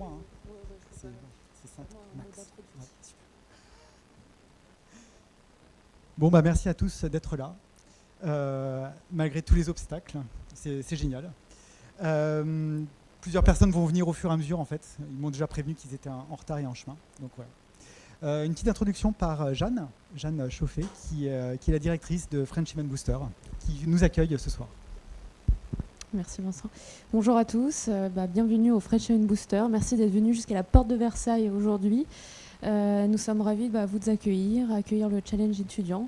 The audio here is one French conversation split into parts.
3. Hein. C'est 5 max. Ouais, super. Bon, merci à tous d'être là, malgré tous les obstacles. C'est génial. Plusieurs personnes vont venir au fur et à mesure, en fait. Ils m'ont déjà prévenu qu'ils étaient en retard et en chemin. Donc voilà. Une petite introduction par Jeanne Chauffet, qui est la directrice de French Event Booster, qui nous accueille ce soir. Merci Vincent. Bonjour à tous, bienvenue au French Event Booster. Merci d'être venus jusqu'à la porte de Versailles aujourd'hui. Nous sommes ravis de vous accueillir le challenge étudiant.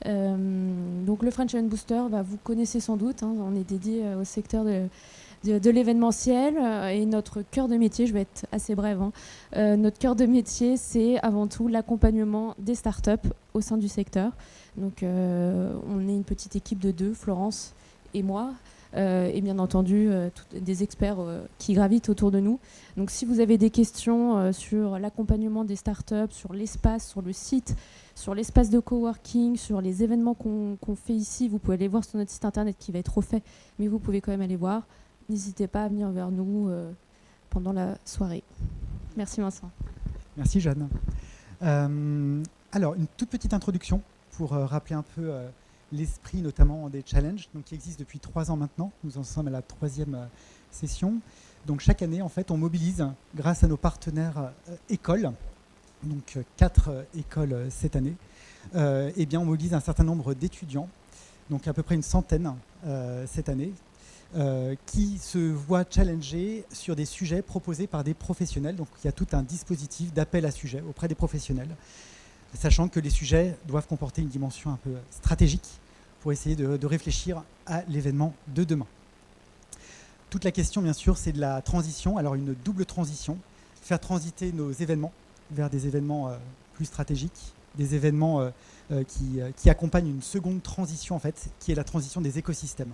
Donc le French Event Booster, vous connaissez sans doute, hein, on est dédié au secteur de l'événementiel et notre cœur de métier, je vais être assez brève, hein, notre cœur de métier, c'est avant tout l'accompagnement des startups au sein du secteur. Donc on est une petite équipe de 2, Florence et moi. Et bien entendu des experts qui gravitent autour de nous. Donc si vous avez des questions sur l'accompagnement des startups, sur l'espace, sur le site, sur l'espace de coworking, sur les événements qu'on fait ici, vous pouvez aller voir sur notre site internet qui va être refait, mais vous pouvez quand même aller voir. N'hésitez pas à venir vers nous pendant la soirée. Merci Vincent. Merci Jeanne. Alors, une toute petite introduction pour rappeler un peu l'esprit notamment des challenges, donc, qui existent depuis 3 ans maintenant. Nous en sommes à la 3e session. Donc chaque année, en fait, on mobilise, grâce à nos partenaires écoles, donc 4 écoles cette année, et bien on mobilise un certain nombre d'étudiants, donc à peu près une centaine cette année, qui se voient challenger sur des sujets proposés par des professionnels. Donc il y a tout un dispositif d'appel à sujets auprès des professionnels, sachant que les sujets doivent comporter une dimension un peu stratégique pour essayer de réfléchir à l'événement de demain. Toute la question, bien sûr, c'est de la transition. Alors, une double transition, faire transiter nos événements vers des événements plus stratégiques, des événements qui accompagnent une seconde transition, en fait, qui est la transition des écosystèmes.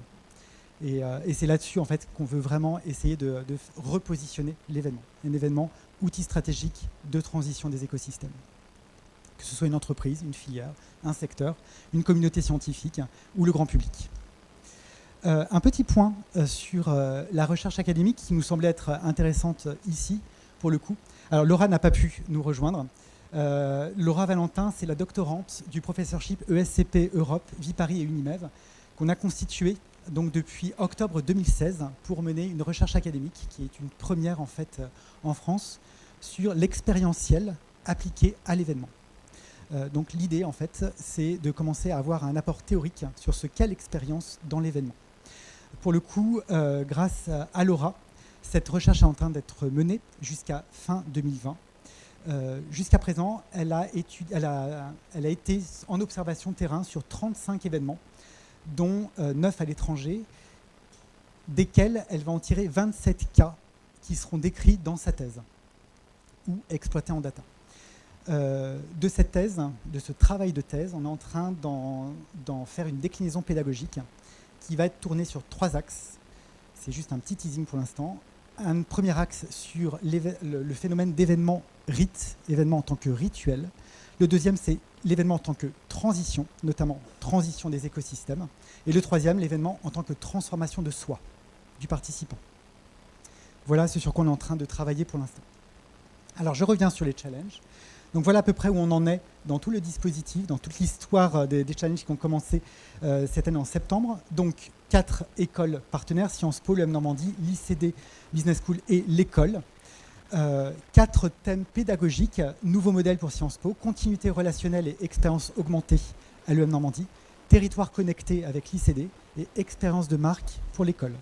Et c'est là-dessus, en fait, qu'on veut vraiment essayer de repositionner l'événement. Un événement outil stratégique de transition des écosystèmes. Que ce soit une entreprise, une filière, un secteur, une communauté scientifique ou le grand public. Un petit point sur la recherche académique qui nous semblait être intéressante ici, pour le coup. Alors Laura n'a pas pu nous rejoindre. Laura Valentin, c'est la doctorante du professorship ESCP Europe, Viparis et Unimev, qu'on a constitué donc, depuis octobre 2016 pour mener une recherche académique qui est une première en fait en France sur l'expérientiel appliqué à l'événement. Donc l'idée, en fait, c'est de commencer à avoir un apport théorique sur ce qu'est l'expérience dans l'événement. Pour le coup, grâce à Laura, cette recherche est en train d'être menée jusqu'à fin 2020. Jusqu'à présent, elle a été en observation terrain sur 35 événements, dont 9 à l'étranger, desquels elle va en tirer 27 cas qui seront décrits dans sa thèse ou exploités en data. De cette thèse, de ce travail de thèse, on est en train d'en faire une déclinaison pédagogique qui va être tournée sur 3 axes. C'est juste un petit teasing pour l'instant. Un premier axe sur le phénomène d'événement rite, événement en tant que rituel. Le deuxième, c'est l'événement en tant que transition, notamment transition des écosystèmes. Et le troisième, l'événement en tant que transformation de soi, du participant. Voilà ce sur quoi on est en train de travailler pour l'instant. Alors, je reviens sur les challenges. Donc voilà à peu près où on en est dans tout le dispositif, dans toute l'histoire des challenges qui ont commencé cette année en septembre. Donc 4 écoles partenaires, Sciences Po, l'UM Normandie, l'ICD Business School et l'école. 4 thèmes pédagogiques, nouveaux modèles pour Sciences Po, continuité relationnelle et expérience augmentée à l'UM Normandie, territoire connecté avec l'ICD et expérience de marque pour l'école.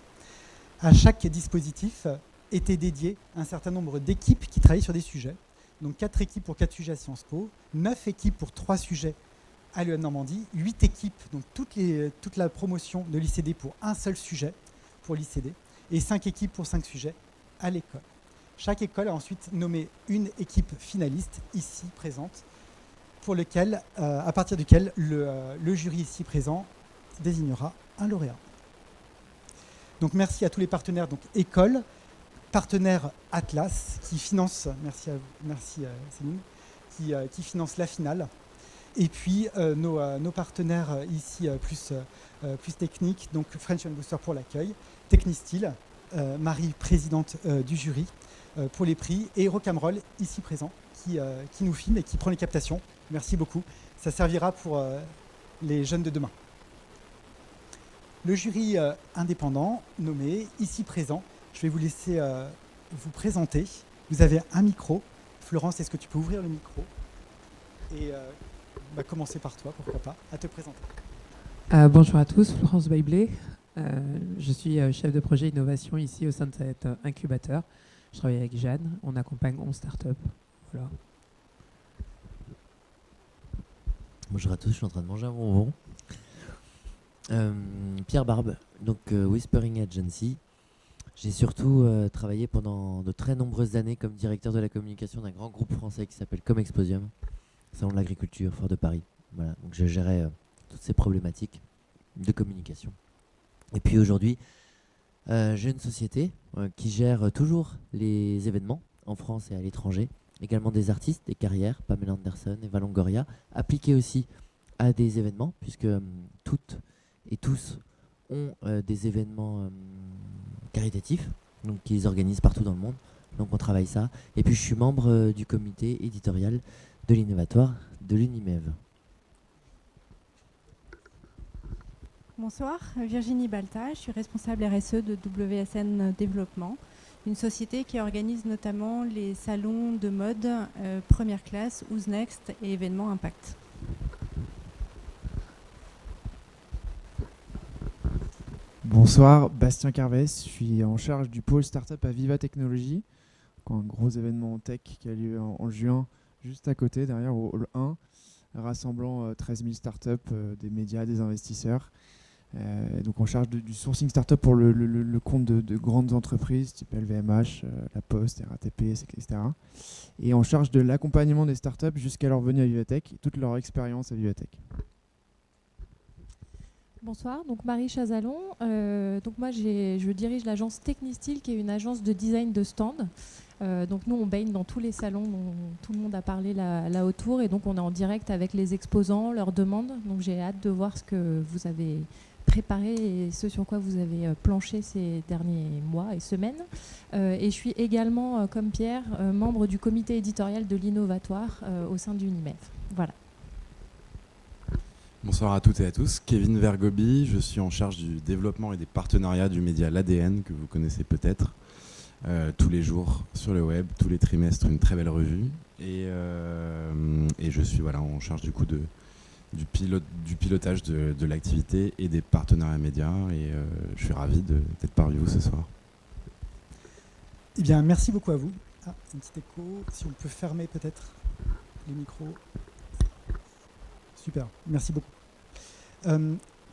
À chaque dispositif était dédié un certain nombre d'équipes qui travaillaient sur des sujets. Donc 4 équipes pour 4 sujets à Sciences Po, 9 équipes pour 3 sujets à l'UM Normandie, 8 équipes, donc toute la promotion de l'ICD pour un seul sujet pour l'ICD, et 5 équipes pour 5 sujets à l'école. Chaque école a ensuite nommé une équipe finaliste, ici présente, pour lequel, à partir duquel le jury ici présent désignera un lauréat. Donc merci à tous les partenaires, donc écoles, partenaire Atlas qui finance, merci Céline, qui finance la finale. Et puis nos partenaires ici plus techniques, donc French Event Booster pour l'accueil, Technistil, Marie, présidente du jury, pour les prix, et Rocamroll, ici présent, qui nous filme et qui prend les captations. Merci beaucoup. Ça servira pour les jeunes de demain. Le jury indépendant nommé, ici présent, je vais vous laisser vous présenter. Vous avez un micro. Florence, est-ce que tu peux ouvrir le micro et commencer par toi, pourquoi pas, à te présenter. Bonjour à tous, Florence Baiblé. Je suis chef de projet innovation ici au sein de cet incubateur. Je travaille avec Jeanne, on accompagne 11 startups. Voilà. Bonjour à tous, je suis en train de manger un bonbon. Pierre Barbe, donc Whispering Agency. J'ai surtout travaillé pendant de très nombreuses années comme directeur de la communication d'un grand groupe français qui s'appelle Comexposium, Salon de l'Agriculture, Fort de Paris. Voilà, donc je gérais toutes ces problématiques de communication. Et puis aujourd'hui, j'ai une société qui gère toujours les événements en France et à l'étranger, également des artistes, des carrières, Pamela Anderson, Eva Longoria, appliqués aussi à des événements, puisque toutes et tous ont des événements caritatifs, donc qu'ils organisent partout dans le monde. Donc on travaille ça. Et puis je suis membre du comité éditorial de l'innovatoire de l'Unimev. Bonsoir, Virginie Balta, je suis responsable RSE de WSN Développement, une société qui organise notamment les salons de mode première classe, Who's Next et événements Impact. Bonsoir, Bastien Carvès, je suis en charge du pôle startup à Viva Technologies, un gros événement tech qui a lieu en juin, juste à côté, derrière au Hall 1, rassemblant 13 000 startups, des médias, des investisseurs. Donc en charge du sourcing startup pour le compte de grandes entreprises type LVMH, La Poste, RATP, etc. Et en charge de l'accompagnement des startups jusqu'à leur venue à Vivatech et toute leur expérience à Vivatech. Bonsoir, donc Marie Chazalon. Donc moi je dirige l'agence Technistyle qui est une agence de design de stand. Donc nous on baigne dans tous les salons dont tout le monde a parlé là autour et donc on est en direct avec les exposants, leurs demandes. Donc j'ai hâte de voir ce que vous avez préparé et ce sur quoi vous avez planché ces derniers mois et semaines. Et je suis également, comme Pierre, membre du comité éditorial de l'Innovatoire au sein du Unimev. Voilà. Bonsoir à toutes et à tous, Kevin Vergobi, je suis en charge du développement et des partenariats du média L'ADN, que vous connaissez peut-être, tous les jours sur le web, tous les trimestres, une très belle revue. Et je suis en charge du coup du pilotage de l'activité et des partenariats médias, et je suis ravi d'être parmi vous ce soir. Eh bien, merci beaucoup à vous. Ah, un petit écho, si on peut fermer peut-être les micros. Super, merci beaucoup.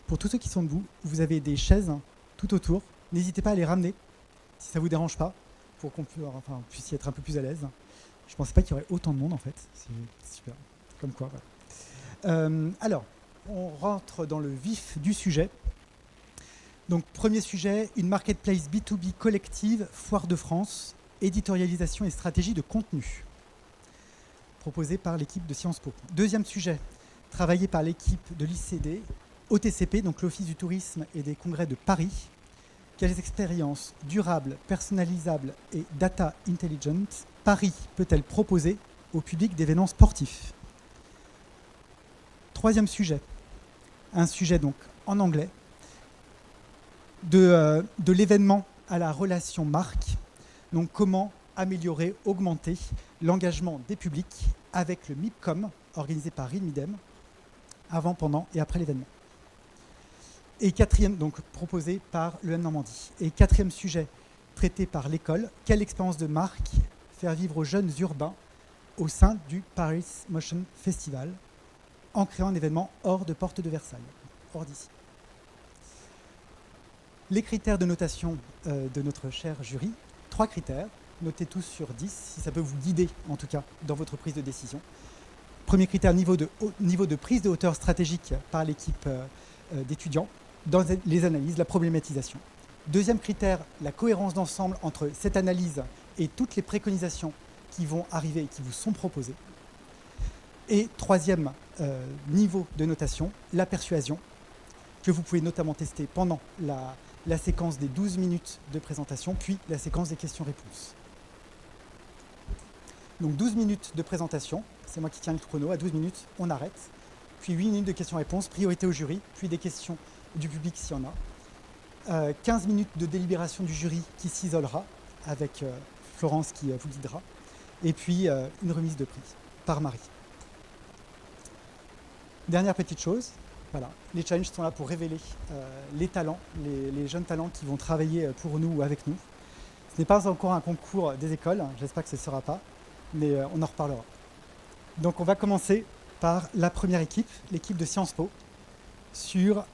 Pour tous ceux qui sont debout, vous avez des chaises tout autour. N'hésitez pas à les ramener, si ça ne vous dérange pas, pour qu'on puisse y être un peu plus à l'aise. Je ne pensais pas qu'il y aurait autant de monde, en fait. C'est super. Comme quoi, voilà. Alors, on rentre dans le vif du sujet. Donc, premier sujet, une marketplace B2B collective, Foire de France, éditorialisation et stratégie de contenu, proposée par l'équipe de Sciences Po. Deuxième sujet, travaillé par l'équipe de l'ICD, OTCP, donc l'Office du tourisme et des congrès de Paris. Quelles expériences durables, personnalisables et data intelligent Paris peut-elle proposer au public d'événements sportifs? Troisième sujet, un sujet donc en anglais, de l'événement à la relation marque. Donc comment améliorer, augmenter l'engagement des publics avec le MIPCOM, organisé par ReadMeDem, avant, pendant et après l'événement. Et quatrième, donc proposé par l'EM Normandie. Et quatrième sujet traité par l'école, quelle expérience de marque faire vivre aux jeunes urbains au sein du Paris Motion Festival en créant un événement hors de porte de Versailles, hors d'ici. Les critères de notation de notre cher jury, 3 critères, notez tous sur 10, si ça peut vous guider en tout cas dans votre prise de décision. Premier critère, niveau de prise de hauteur stratégique par l'équipe d'étudiants dans les analyses, la problématisation. Deuxième critère, la cohérence d'ensemble entre cette analyse et toutes les préconisations qui vont arriver et qui vous sont proposées. Et troisième niveau de notation, la persuasion, que vous pouvez notamment tester pendant la séquence des 12 minutes de présentation, puis la séquence des questions-réponses. Donc 12 minutes de présentation, c'est moi qui tiens le chrono, à 12 minutes, on arrête. Puis 8 minutes de questions-réponses, priorité au jury, puis des questions du public s'il y en a. 15 minutes de délibération du jury qui s'isolera, avec Florence qui vous guidera. Et puis une remise de prix par Marie. Dernière petite chose, voilà, les challenges sont là pour révéler les talents, les jeunes talents qui vont travailler pour nous ou avec nous. Ce n'est pas encore un concours des écoles, j'espère que ce ne sera pas, mais on en reparlera. Donc on va commencer par la première équipe, l'équipe de Sciences Po, sur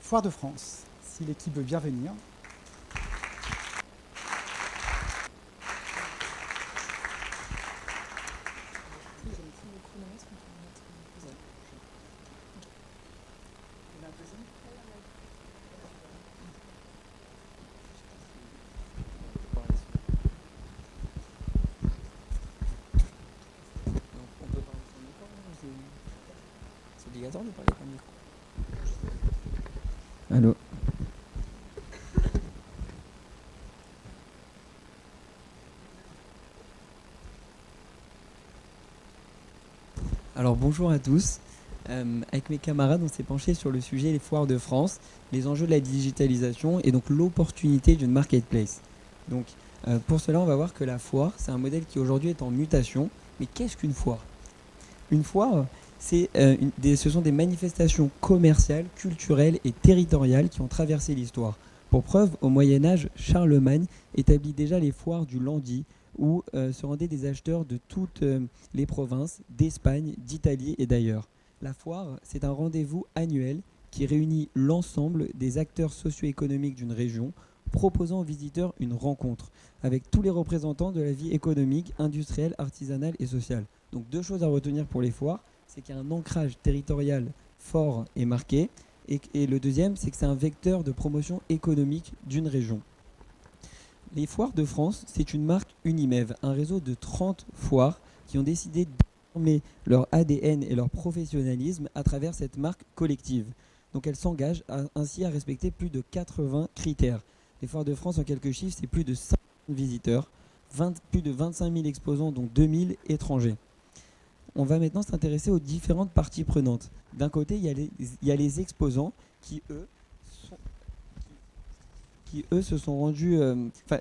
Foire de France. Si l'équipe veut bien venir. C'est obligatoire de parler comme micro. Allô. Alors bonjour à tous. Avec mes camarades, on s'est penché sur le sujet des foires de France, les enjeux de la digitalisation et donc l'opportunité d'une marketplace. Donc pour cela, on va voir que la foire, c'est un modèle qui aujourd'hui est en mutation. Mais qu'est-ce qu'une foire ? Une foire, ce sont des manifestations commerciales, culturelles et territoriales qui ont traversé l'histoire. Pour preuve, au Moyen-Âge, Charlemagne établit déjà les foires du Landi, où se rendaient des acheteurs de toutes les provinces, d'Espagne, d'Italie et d'ailleurs. La foire, c'est un rendez-vous annuel qui réunit l'ensemble des acteurs socio-économiques d'une région, proposant aux visiteurs une rencontre avec tous les représentants de la vie économique, industrielle, artisanale et sociale. Donc 2 choses à retenir pour les foires, c'est qu'il y a un ancrage territorial fort et marqué, et le deuxième, c'est que c'est un vecteur de promotion économique d'une région. Les foires de France, c'est une marque Unimev, un réseau de 30 foires qui ont décidé de transformer leur ADN et leur professionnalisme à travers cette marque collective. Donc elles s'engagent ainsi à respecter plus de 80 critères. Les foires de France, en quelques chiffres, c'est plus de 50 visiteurs, plus de 25 000 exposants, dont 2000 étrangers. On va maintenant s'intéresser aux différentes parties prenantes. D'un côté, il y a les exposants qui, eux, se sont rendus,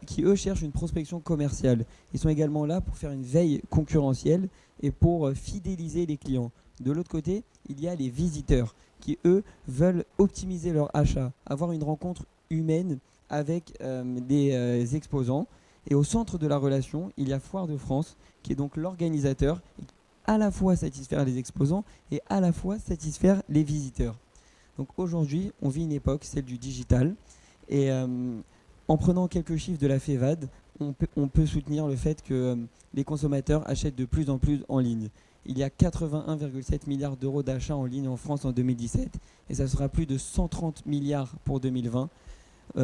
qui, eux, cherchent une prospection commerciale. Ils sont également là pour faire une veille concurrentielle et pour fidéliser les clients. De l'autre côté, il y a les visiteurs qui, eux, veulent optimiser leur achat, avoir une rencontre humaine avec des exposants. Et au centre de la relation, il y a Foire de France, qui est donc l'organisateur, et qui à la fois satisfaire les exposants et à la fois satisfaire les visiteurs. Donc aujourd'hui, on vit une époque, celle du digital, et en prenant quelques chiffres de la FEVAD, on peut soutenir le fait que les consommateurs achètent de plus en plus en ligne. Il y a 81,7 milliards d'euros d'achats en ligne en France en 2017, et ça sera plus de 130 milliards pour 2020.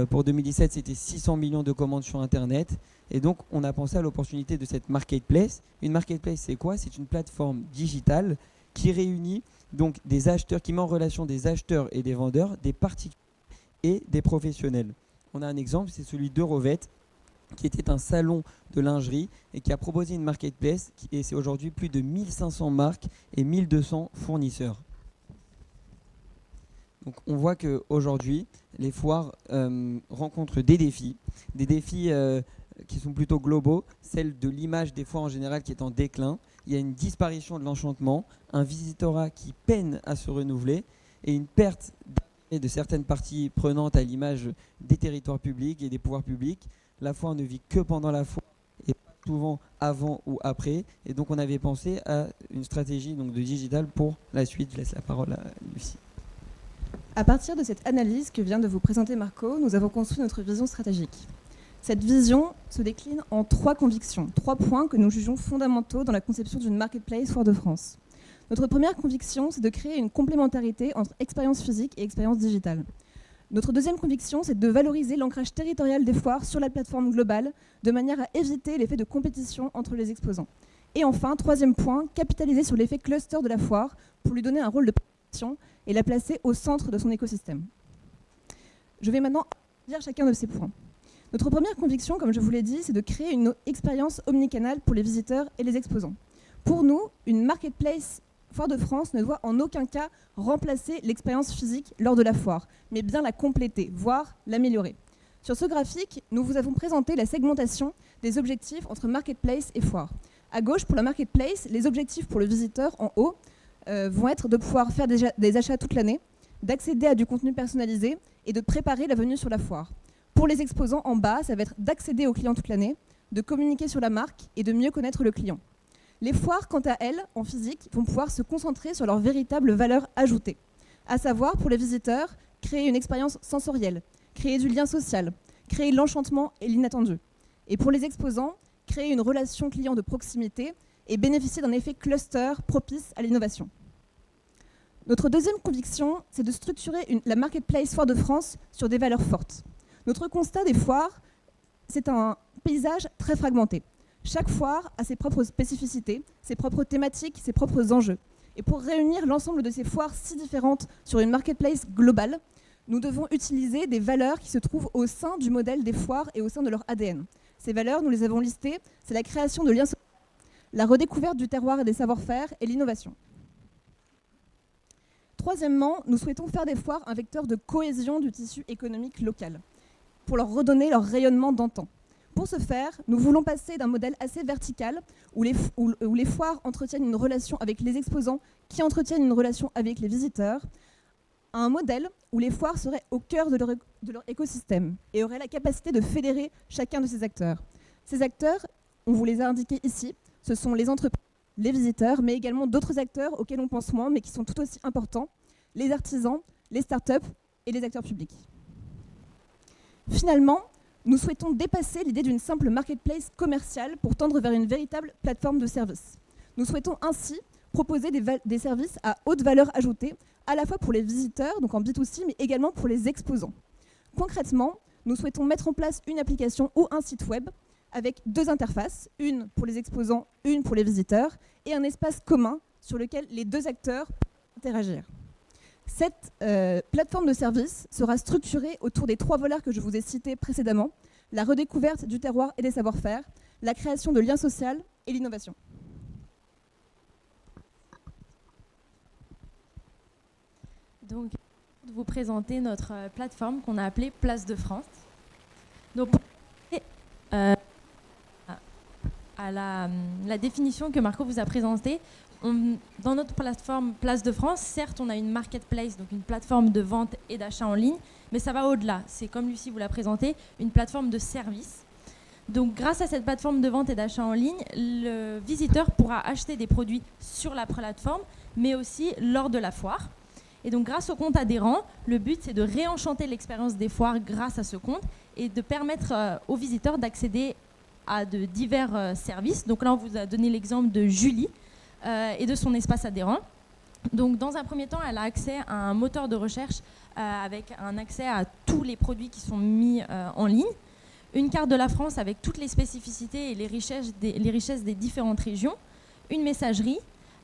Pour 2017, c'était 600 millions de commandes sur Internet. Et donc, on a pensé à l'opportunité de cette marketplace. Une marketplace, c'est quoi ? C'est une plateforme digitale qui réunit donc des acheteurs, qui met en relation des acheteurs et des vendeurs, des particuliers et des professionnels. On a un exemple, c'est celui d'Eurovet, qui était un salon de lingerie et qui a proposé une marketplace. Et c'est aujourd'hui plus de 1500 marques et 1200 fournisseurs. Donc on voit qu'aujourd'hui, les foires rencontrent des défis qui sont plutôt globaux, celle de l'image des foires en général qui est en déclin. Il y a une disparition de l'enchantement, un visitorat qui peine à se renouveler et une perte d'intérêt de certaines parties prenantes à l'image des territoires publics et des pouvoirs publics. La foire ne vit que pendant la foire et pas souvent avant ou après. Et donc on avait pensé à une stratégie donc, de digital pour la suite. Je laisse la parole à Lucie. À partir de cette analyse que vient de vous présenter Marco, nous avons construit notre vision stratégique. Cette vision se décline en 3 convictions, 3 points que nous jugeons fondamentaux dans la conception d'une marketplace Foire de France. Notre première conviction, c'est de créer une complémentarité entre expérience physique et expérience digitale. Notre deuxième conviction, c'est de valoriser l'ancrage territorial des foires sur la plateforme globale, de manière à éviter l'effet de compétition entre les exposants. Et enfin, troisième point, capitaliser sur l'effet cluster de la foire pour lui donner un rôle de présentation et la placer au centre de son écosystème. Je vais maintenant dire chacun de ces points. Notre première conviction, comme je vous l'ai dit, c'est de créer une expérience omnicanale pour les visiteurs et les exposants. Pour nous, une marketplace Foire de France ne doit en aucun cas remplacer l'expérience physique lors de la foire, mais bien la compléter, voire l'améliorer. Sur ce graphique, nous vous avons présenté la segmentation des objectifs entre marketplace et foire. À gauche, pour la marketplace, les objectifs pour le visiteur en haut vont être de pouvoir faire des achats toute l'année, d'accéder à du contenu personnalisé et de préparer la venue sur la foire. Pour les exposants en bas, ça va être d'accéder aux clients toute l'année, de communiquer sur la marque et de mieux connaître le client. Les foires, quant à elles, en physique, vont pouvoir se concentrer sur leur véritable valeur ajoutée. À savoir, pour les visiteurs, créer une expérience sensorielle, créer du lien social, créer l'enchantement et l'inattendu. Et pour les exposants, créer une relation client de proximité et bénéficier d'un effet cluster propice à l'innovation. Notre deuxième conviction, c'est de structurer la marketplace Foire de France sur des valeurs fortes. Notre constat des foires, c'est un paysage très fragmenté. Chaque foire a ses propres spécificités, ses propres thématiques, ses propres enjeux. Et pour réunir l'ensemble de ces foires si différentes sur une marketplace globale, nous devons utiliser des valeurs qui se trouvent au sein du modèle des foires et au sein de leur ADN. Ces valeurs, nous les avons listées, c'est la création de liens sociaux, la redécouverte du terroir et des savoir-faire et l'innovation. Troisièmement, nous souhaitons faire des foires un vecteur de cohésion du tissu économique local, pour leur redonner leur rayonnement d'antan. Pour ce faire, nous voulons passer d'un modèle assez vertical, où les foires entretiennent une relation avec les exposants, qui entretiennent une relation avec les visiteurs, à un modèle où les foires seraient au cœur de leur écosystème et auraient la capacité de fédérer chacun de ces acteurs. Ces acteurs, on vous les a indiqués ici, ce sont les entreprises, les visiteurs, mais également d'autres acteurs auxquels on pense moins, mais qui sont tout aussi importants, les artisans, les startups et les acteurs publics. Finalement, nous souhaitons dépasser l'idée d'une simple marketplace commerciale pour tendre vers une véritable plateforme de services. Nous souhaitons ainsi proposer des services à haute valeur ajoutée, à la fois pour les visiteurs, donc en B2C, mais également pour les exposants. Concrètement, nous souhaitons mettre en place une application ou un site web avec deux interfaces, une pour les exposants, une pour les visiteurs, et un espace commun sur lequel les deux acteurs peuvent interagir. Cette plateforme de service sera structurée autour des trois volets que je vous ai cités précédemment, la redécouverte du terroir et des savoir-faire, la création de liens sociaux et l'innovation. Donc, je vais vous présenter notre plateforme qu'on a appelée Place de France. Donc, à la définition que Marco vous a présentée, dans notre plateforme Place de France, certes, on a une marketplace, donc une plateforme de vente et d'achat en ligne, mais ça va au-delà. C'est, comme Lucie vous l'a présenté, une plateforme de service. Donc, grâce à cette plateforme de vente et d'achat en ligne, le visiteur pourra acheter des produits sur la plateforme, mais aussi lors de la foire. Et donc, grâce au compte adhérent, le but, c'est de réenchanter l'expérience des foires grâce à ce compte et de permettre aux visiteurs d'accéder à de divers services. Donc là, on vous a donné l'exemple de Julie et de son espace adhérent. Donc, dans un premier temps, elle a accès à un moteur de recherche avec un accès à tous les produits qui sont mis en ligne, une carte de la France avec toutes les spécificités et les richesses des différentes régions, une messagerie,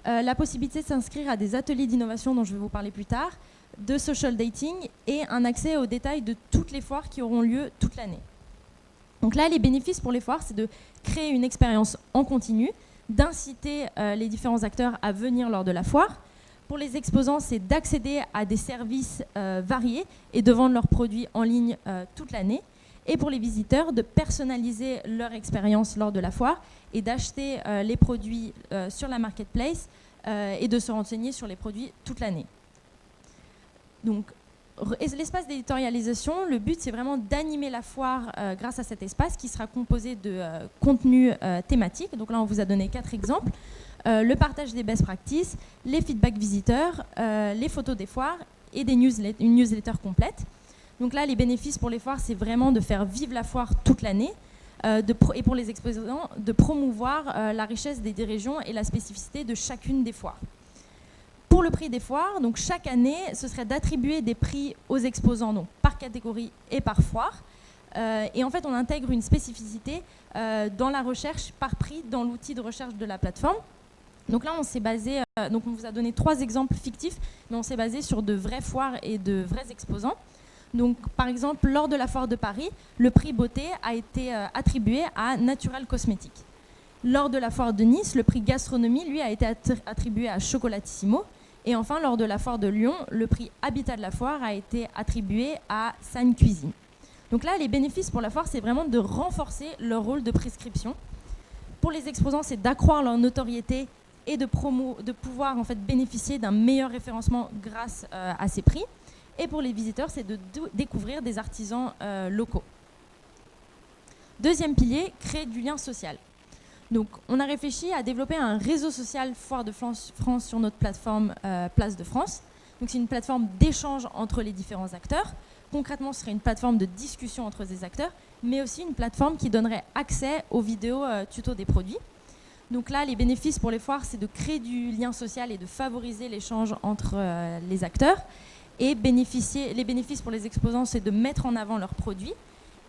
la possibilité de s'inscrire à des ateliers d'innovation dont je vais vous parler plus tard, de social dating et un accès aux détails de toutes les foires qui auront lieu toute l'année. Donc là, les bénéfices pour les foires, c'est de créer une expérience en continu, d'inciter les différents acteurs à venir lors de la foire. Pour les exposants, c'est d'accéder à des services variés et de vendre leurs produits en ligne toute l'année. Et pour les visiteurs, de personnaliser leur expérience lors de la foire et d'acheter les produits sur la marketplace et de se renseigner sur les produits toute l'année. Donc, l'espace d'éditorialisation, le but, c'est vraiment d'animer la foire grâce à cet espace qui sera composé de contenus thématiques. Donc là, on vous a donné 4 exemples. Le partage des best practices, les feedbacks visiteurs, les photos des foires et une newsletter complète. Donc là, les bénéfices pour les foires, c'est vraiment de faire vivre la foire toute l'année et pour les exposants, de promouvoir la richesse des régions et la spécificité de chacune des foires. Pour le prix des foires, donc chaque année, ce serait d'attribuer des prix aux exposants donc par catégorie et par foire. Et en fait, on intègre une spécificité dans la recherche par prix dans l'outil de recherche de la plateforme. Donc là, on s'est basé, donc on vous a donné 3 exemples fictifs, mais on s'est basé sur de vraies foires et de vrais exposants. Donc, par exemple, lors de la foire de Paris, le prix beauté a été attribué à Natural Cosmetics. Lors de la foire de Nice, le prix gastronomie, lui, a été attribué à Chocolatissimo. Et enfin, lors de la foire de Lyon, le prix Habitat de la foire a été attribué à San Cuisine. Donc là, les bénéfices pour la foire, c'est vraiment de renforcer leur rôle de prescription. Pour les exposants, c'est d'accroître leur notoriété et de pouvoir en fait bénéficier d'un meilleur référencement grâce à ces prix. Et pour les visiteurs, c'est de découvrir des artisans locaux. Deuxième pilier, créer du lien social. Donc, on a réfléchi à développer un réseau social Foire de France sur notre plateforme Place de France. Donc, c'est une plateforme d'échange entre les différents acteurs. Concrètement, ce serait une plateforme de discussion entre ces acteurs, mais aussi une plateforme qui donnerait accès aux vidéos tutos des produits. Donc là, les bénéfices pour les foires, c'est de créer du lien social et de favoriser l'échange entre les acteurs. Et les bénéfices pour les exposants, c'est de mettre en avant leurs produits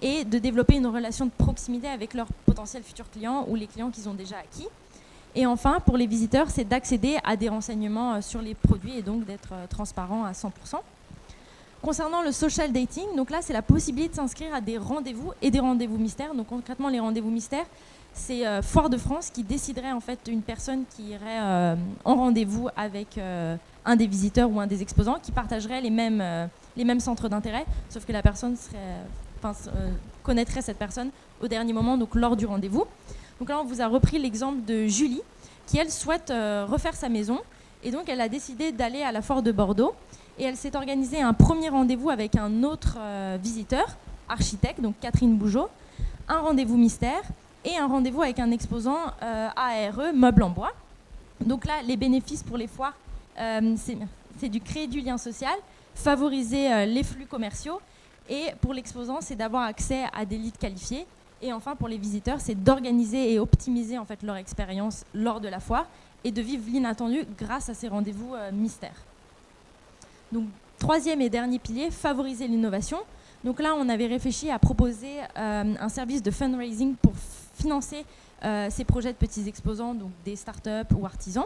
et de développer une relation de proximité avec leurs potentiels futurs clients ou les clients qu'ils ont déjà acquis. Et enfin, pour les visiteurs, c'est d'accéder à des renseignements sur les produits et donc d'être transparent à 100%. Concernant le social dating, donc là, c'est la possibilité de s'inscrire à des rendez-vous et des rendez-vous mystères. Donc concrètement, les rendez-vous mystères, c'est Foire de France qui déciderait en fait une personne qui irait en rendez-vous avec un des visiteurs ou un des exposants qui partagerait les mêmes centres d'intérêt, sauf que la personne connaîtrait cette personne au dernier moment, donc lors du rendez-vous. Donc là, on vous a repris l'exemple de Julie, qui elle souhaite refaire sa maison, et donc elle a décidé d'aller à la foire de Bordeaux, et elle s'est organisée un premier rendez-vous avec un autre visiteur, architecte, donc Catherine Bougeot, un rendez-vous mystère, et un rendez-vous avec un exposant ARE, meubles en bois. Donc là, les bénéfices pour les foires, c'est du créer du lien social, favoriser les flux commerciaux, et pour l'exposant, c'est d'avoir accès à des leads qualifiés. Et enfin, pour les visiteurs, c'est d'organiser et optimiser en fait leur expérience lors de la foire et de vivre l'inattendu grâce à ces rendez-vous mystères. Donc, troisième et dernier pilier, favoriser l'innovation. Donc là, on avait réfléchi à proposer un service de fundraising pour financer ces projets de petits exposants, donc des startups ou artisans.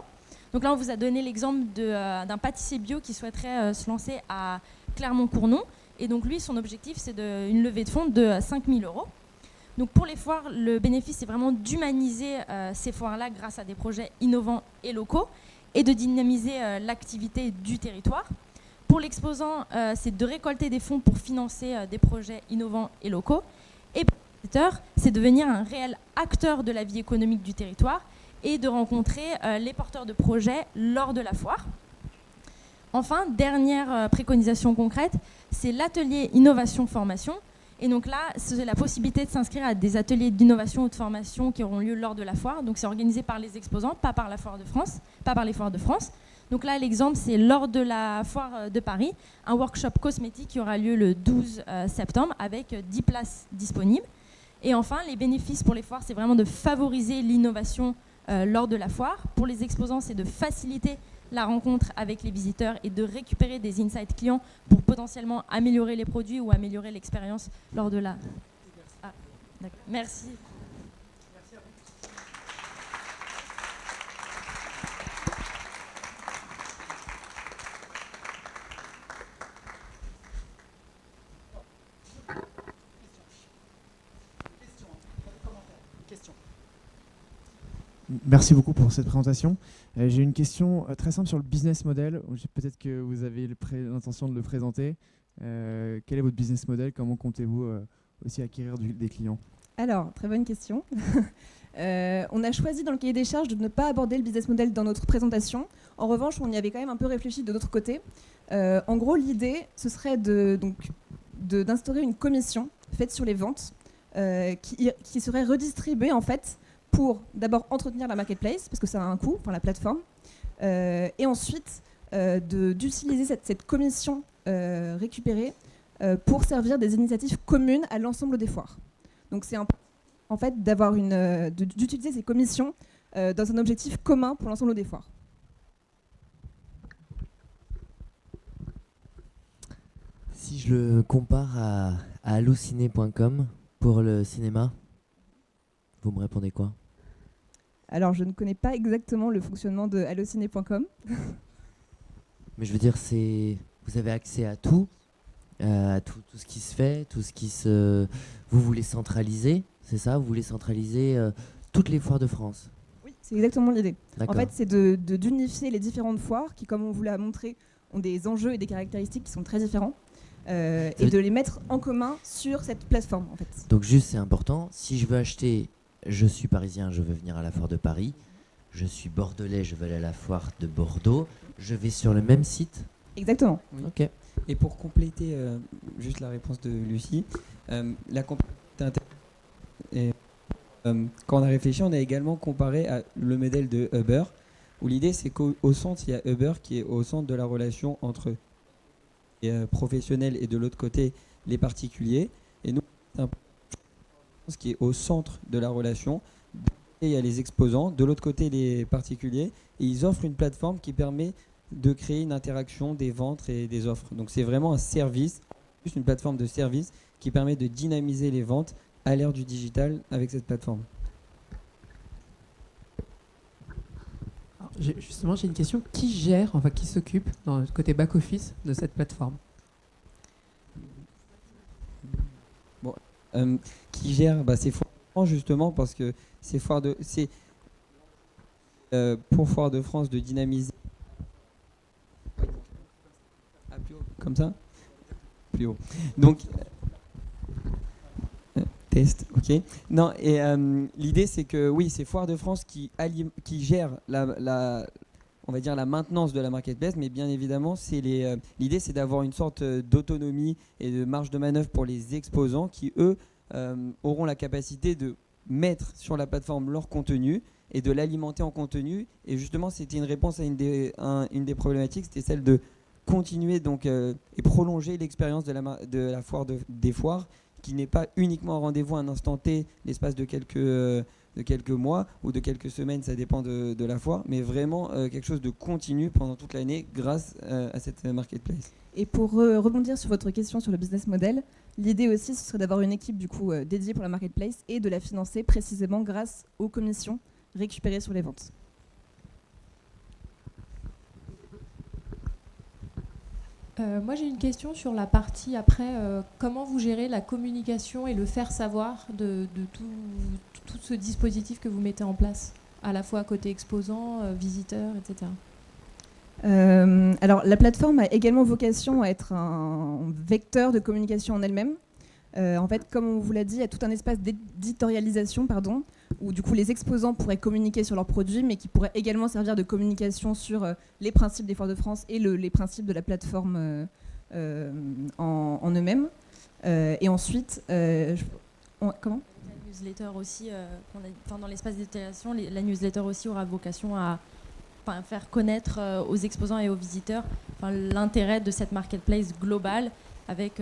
Donc là, on vous a donné l'exemple d'un pâtissier bio qui souhaiterait se lancer à Clermont-Cournon. Et donc lui, son objectif, c'est une levée de fonds de 5 000 €. Donc pour les foires, le bénéfice, c'est vraiment d'humaniser ces foires-là grâce à des projets innovants et locaux et de dynamiser l'activité du territoire. Pour l'exposant, c'est de récolter des fonds pour financer des projets innovants et locaux. Et pour les visiteurs, c'est de devenir un réel acteur de la vie économique du territoire et de rencontrer les porteurs de projets lors de la foire. Enfin, dernière préconisation concrète, c'est l'atelier innovation-formation. Et donc là, c'est la possibilité de s'inscrire à des ateliers d'innovation ou de formation qui auront lieu lors de la foire. Donc c'est organisé par les exposants, pas par la Foire de France, pas par les foires de France. Donc là, l'exemple, c'est lors de la foire de Paris, un workshop cosmétique qui aura lieu le 12 septembre avec 10 places disponibles. Et enfin, les bénéfices pour les foires, c'est vraiment de favoriser l'innovation lors de la foire. Pour les exposants, c'est de faciliter la rencontre avec les visiteurs et de récupérer des insights clients pour potentiellement améliorer les produits ou améliorer l'expérience lors de la... Ah, d'accord. Merci. Merci à vous. Merci beaucoup pour cette présentation. J'ai une question très simple sur le business model. Peut-être que vous avez l'intention de le présenter. Quel est votre business model? Comment comptez-vous aussi acquérir des clients? Alors, très bonne question. On a choisi dans le cahier des charges de ne pas aborder le business model dans notre présentation. En revanche, on y avait quand même un peu réfléchi de notre côté. En gros, l'idée, ce serait d'instaurer une commission faite sur les ventes qui serait redistribuée en fait pour d'abord entretenir la marketplace, parce que ça a un coût, enfin la plateforme, et ensuite d'utiliser cette commission récupérée pour servir des initiatives communes à l'ensemble des foires. Donc c'est en fait d'utiliser ces commissions dans un objectif commun pour l'ensemble des foires. Si je le compare à allociné.com pour le cinéma, vous me répondez quoi? Alors, je ne connais pas exactement le fonctionnement de allociné.com. Mais je veux dire, vous avez accès à tout. à tout ce qui se fait, tout ce qui se... Vous voulez centraliser, c'est ça? Vous voulez centraliser toutes les foires de France? Oui, c'est exactement l'idée. En D'accord. fait, c'est d'unifier les différentes foires qui, comme on vous l'a montré, ont des enjeux et des caractéristiques qui sont très différents. Et de les mettre en commun sur cette plateforme, en fait. Donc juste, c'est important, si je veux acheter, je suis parisien, je veux venir à la foire de Paris, je suis bordelais, je veux aller à la foire de Bordeaux, je vais sur le même site? Exactement. Oui. Ok. Et pour compléter juste la réponse de Lucie, la complémentarité et, quand on a réfléchi, on a également comparé à le modèle de Uber, où l'idée c'est qu'au centre, il y a Uber qui est au centre de la relation entre les professionnels et de l'autre côté les particuliers. Et nous, c'est un ce qui est au centre de la relation. Et il y a les exposants, de l'autre côté les particuliers, et ils offrent une plateforme qui permet de créer une interaction des ventes et des offres. Donc c'est vraiment un service, juste une plateforme de service qui permet de dynamiser les ventes à l'ère du digital avec cette plateforme. Alors, justement, j'ai une question. Qui gère, enfin qui s'occupe dans le côté back-office de cette plateforme? Qui gère c'est Foire de France justement parce que c'est pour Foire de France de dynamiser. Ah, plus haut, comme ça, plus haut. Donc test, ok. Non, et l'idée c'est que oui, c'est Foire de France qui gère on va dire la maintenance de la marketplace, mais bien évidemment, l'idée c'est d'avoir une sorte d'autonomie et de marge de manœuvre pour les exposants qui, eux, auront la capacité de mettre sur la plateforme leur contenu et de l'alimenter en contenu. Et justement, c'était une réponse à une des problématiques, c'était celle de continuer donc, et prolonger l'expérience de la foire des foires, qui n'est pas uniquement un rendez-vous à un instant T, l'espace de quelques mois ou de quelques semaines, ça dépend de la foire, mais vraiment quelque chose de continu pendant toute l'année grâce à cette marketplace. Et pour rebondir sur votre question sur le business model, l'idée aussi ce serait d'avoir une équipe du coup dédiée pour la marketplace et de la financer précisément grâce aux commissions récupérées sur les ventes. Moi j'ai une question sur la partie après, comment vous gérez la communication et le faire savoir de tout ce dispositif que vous mettez en place, à la fois côté exposants, visiteurs, etc. Alors la plateforme a également vocation à être un vecteur de communication en elle-même. En fait, comme on vous l'a dit, il y a tout un espace d'éditorialisation, où du coup les exposants pourraient communiquer sur leurs produits, mais qui pourrait également servir de communication sur les principes des Foires de France et les principes de la plateforme en eux-mêmes. Et ensuite, comment ? La newsletter aussi, dans l'espace d'éditorialisation, la newsletter aussi aura vocation à faire connaître aux exposants et aux visiteurs l'intérêt de cette marketplace globale avec...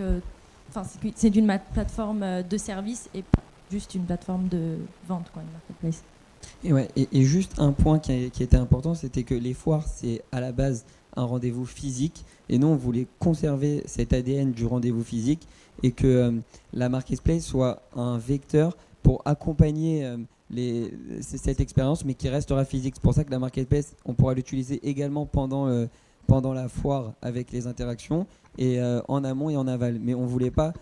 c'est d'une plateforme de service et pas juste une plateforme de vente, une marketplace. Et juste un point qui était important, c'était que les foires, c'est à la base un rendez-vous physique. Et nous, on voulait conserver cet ADN du rendez-vous physique et que la marketplace soit un vecteur pour accompagner cette expérience, mais qui restera physique. C'est pour ça que la marketplace, on pourra l'utiliser également pendant la foire avec les interactions et en amont et en aval. Mais on ne voulait pas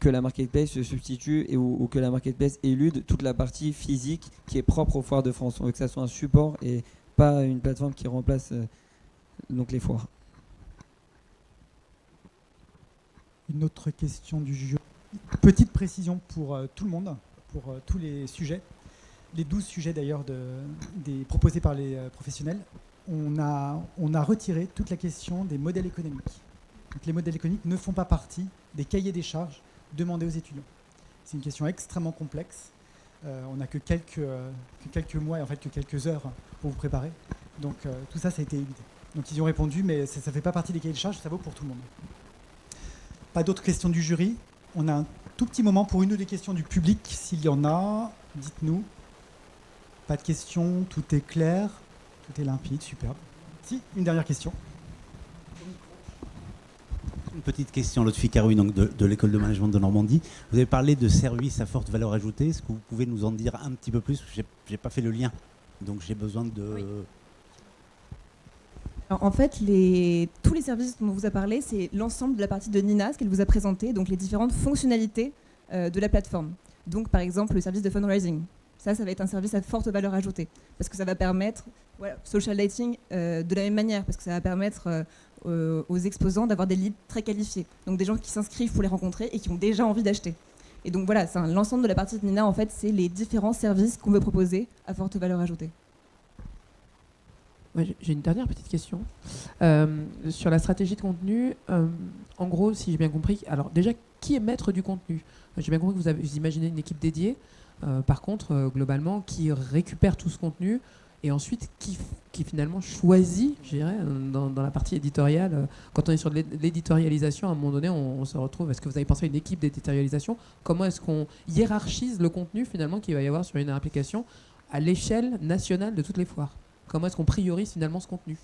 que la marketplace se substitue ou que la marketplace élude toute la partie physique qui est propre aux foires de France. On veut que ça soit un support et pas une plateforme qui remplace donc les foires. Une autre question du jury. Petite précision pour tout le monde, pour tous les sujets. Les 12 sujets d'ailleurs proposés par les professionnels. On a retiré toute la question des modèles économiques. Donc, les modèles économiques ne font pas partie des cahiers des charges demandés aux étudiants. C'est une question extrêmement complexe. On n'a que quelques mois et en fait que quelques heures pour vous préparer. Donc tout ça, ça a été évité. Donc ils y ont répondu, mais ça ne fait pas partie des cahiers de charges, ça vaut pour tout le monde. Pas d'autres questions du jury. On a un tout petit moment pour une ou des questions du public. S'il y en a, dites-nous. Pas de questions, tout est clair, tout est limpide, superbe. Si, une dernière question. Une petite question, Lotfi Caroui, donc de l'école de management de Normandie. Vous avez parlé de services à forte valeur ajoutée. Est-ce que vous pouvez nous en dire un petit peu plus ? Je n'ai pas fait le lien, donc j'ai besoin de... Oui. Alors, en fait, tous les services dont on vous a parlé, c'est l'ensemble de la partie de Nina, ce qu'elle vous a présenté, donc les différentes fonctionnalités de la plateforme. Donc, par exemple, le service de fundraising. Ça va être un service à forte valeur ajoutée, parce que ça va permettre, social lighting de la même manière, parce que ça va permettre aux exposants d'avoir des leads très qualifiés. Donc des gens qui s'inscrivent pour les rencontrer et qui ont déjà envie d'acheter. Et donc voilà, l'ensemble de la partie de Nina, en fait, c'est les différents services qu'on veut proposer à forte valeur ajoutée. Ouais, j'ai une dernière petite question. Sur la stratégie de contenu, en gros, si j'ai bien compris, alors déjà, qui est maître du contenu? J'ai bien compris que vous imaginez une équipe dédiée. Par contre, globalement, qui récupère tout ce contenu et ensuite qui finalement choisit, je dirais, dans la partie éditoriale. Quand on est sur l'éditorialisation, à un moment donné, on se retrouve. Est-ce que vous avez pensé à une équipe d'éditorialisation? Comment est-ce qu'on hiérarchise le contenu finalement qu'il va y avoir sur une application à l'échelle nationale de toutes les foires? Comment est-ce qu'on priorise finalement ce contenu?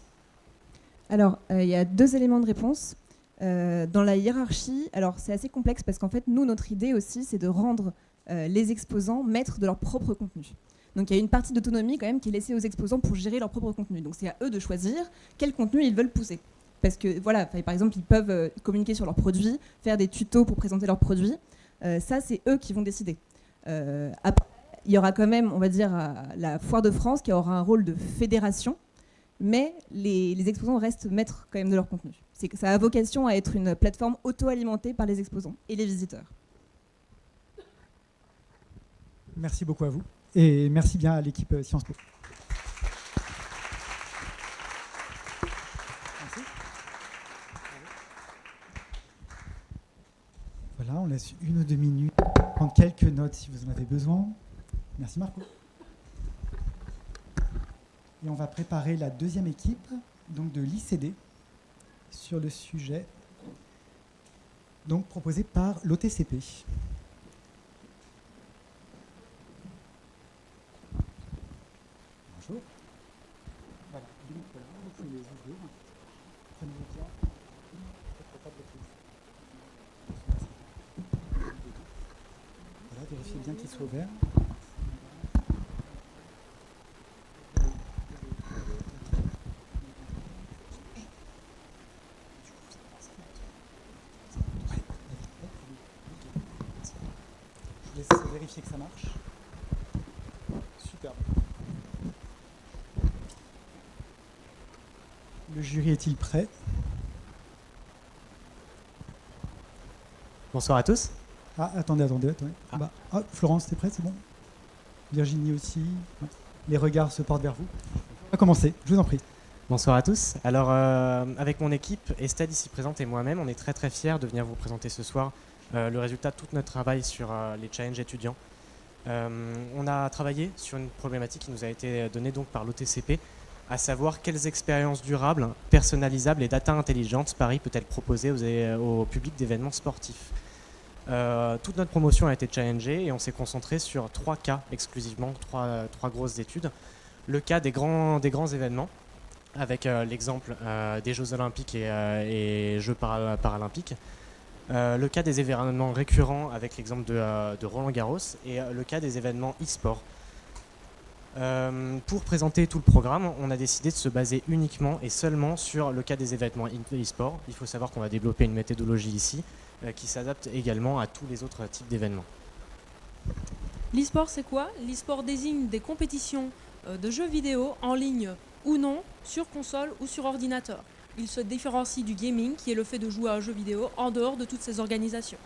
Alors, il y a 2 éléments de réponse. Dans la hiérarchie, alors c'est assez complexe parce qu'en fait, nous, notre idée aussi, c'est de rendre les exposants maîtres de leur propre contenu. Donc il y a une partie d'autonomie quand même qui est laissée aux exposants pour gérer leur propre contenu. Donc c'est à eux de choisir quel contenu ils veulent pousser. Parce que voilà, par exemple, ils peuvent communiquer sur leurs produits, faire des tutos pour présenter leurs produits. Ça, c'est eux qui vont décider. Après, il y aura quand même, on va dire, la Foire de France qui aura un rôle de fédération, mais les exposants restent maîtres quand même de leur contenu. Ça a vocation à être une plateforme auto-alimentée par les exposants et les visiteurs. Merci beaucoup à vous et merci bien à l'équipe Sciences Po. Merci. Voilà, on laisse 1 ou 2 minutes pour prendre quelques notes si vous en avez besoin. Merci Marco. Et on va préparer la 2e équipe, donc de l'ICD, sur le sujet donc proposé par l'OTCP. Bonjour. Voilà, vous pouvez les ouvrir. Prenez-les bien. Voilà, vérifiez bien qu'ils soient ouverts. Je laisse vérifier que ça marche. Super. Le jury est-il prêt? Bonsoir à tous. Ah, attendez. Ah. Florence, t'es prête, c'est bon? Virginie aussi. Ouais. Les regards se portent vers vous. On va commencer, je vous en prie. Bonsoir à tous. Alors, avec mon équipe, Estelle ici présente et moi-même, on est très très fiers de venir vous présenter ce soir le résultat de tout notre travail sur les challenges étudiants. On a travaillé sur une problématique qui nous a été donnée donc par l'OTCP, à savoir quelles expériences durables, personnalisables et data intelligentes Paris peut-elle proposer au public d'événements sportifs. Toute notre promotion a été challengée et on s'est concentré sur 3 cas exclusivement, 3 grosses études. Le cas des grands événements, avec l'exemple des Jeux Olympiques et Jeux Paralympiques. Le cas des événements récurrents avec l'exemple de Roland Garros et le cas des événements e-sport. Pour présenter tout le programme, on a décidé de se baser uniquement et seulement sur le cas des événements e-sport. Il faut savoir qu'on va développer une méthodologie ici qui s'adapte également à tous les autres types d'événements. L'e-sport, c'est quoi? L'e-sport désigne des compétitions de jeux vidéo en ligne ou non, sur console ou sur ordinateur. Il se différencie du gaming, qui est le fait de jouer à un jeu vidéo en dehors de toutes ces organisations.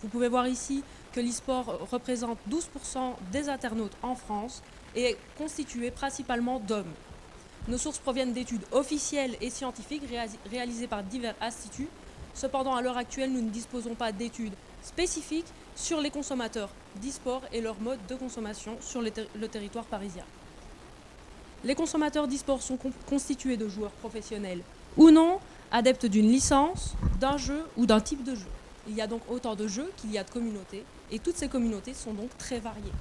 Vous pouvez voir ici que l'e-sport représente 12% des internautes en France et est constitué principalement d'hommes. Nos sources proviennent d'études officielles et scientifiques réalisées par divers instituts. Cependant, à l'heure actuelle, nous ne disposons pas d'études spécifiques sur les consommateurs d'e-sport et leur mode de consommation sur le territoire parisien. Les consommateurs d'e-sport sont constitués de joueurs professionnels ou non, adeptes d'une licence, d'un jeu ou d'un type de jeu. Il y a donc autant de jeux qu'il y a de communautés, et toutes ces communautés sont donc très variées.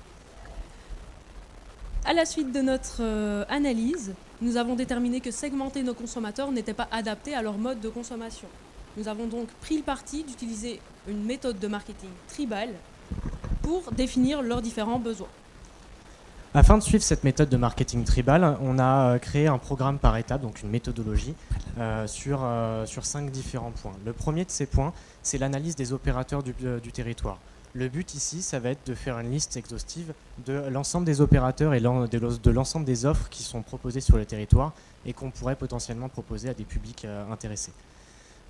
À la suite de notre analyse, nous avons déterminé que segmenter nos consommateurs n'était pas adapté à leur mode de consommation. Nous avons donc pris le parti d'utiliser une méthode de marketing tribal pour définir leurs différents besoins. Afin de suivre cette méthode de marketing tribal, on a créé un programme par étape, donc une méthodologie, sur 5 différents points. Le premier de ces points, c'est l'analyse des opérateurs du territoire. Le but ici, ça va être de faire une liste exhaustive de l'ensemble des opérateurs et de l'ensemble des offres qui sont proposées sur le territoire et qu'on pourrait potentiellement proposer à des publics intéressés.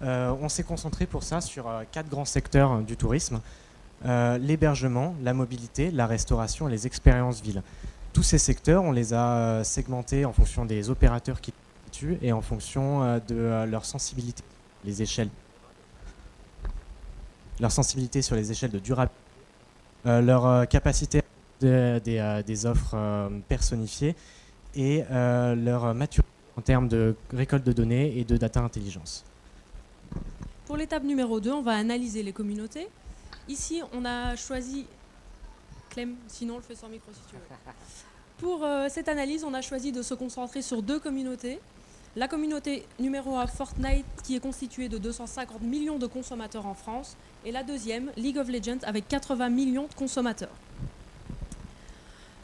On s'est concentré pour ça sur 4 grands secteurs du tourisme: l'hébergement, la mobilité, la restauration et les expériences villes. Tous ces secteurs, on les a segmentés en fonction des opérateurs qui les situent et en fonction de leur sensibilité, les échelles. Leur sensibilité sur les échelles de durabilité, leur capacité des offres personnifiées et leur maturité en termes de récolte de données et de data intelligence. Pour l'étape numéro 2, on va analyser les communautés. Ici, on a choisi... Clem, sinon on le fait sans micro si tu veux. Pour cette analyse, on a choisi de se concentrer sur 2 communautés. La communauté numéro 1, Fortnite, qui est constituée de 250 millions de consommateurs en France, et la deuxième, League of Legends, avec 80 millions de consommateurs.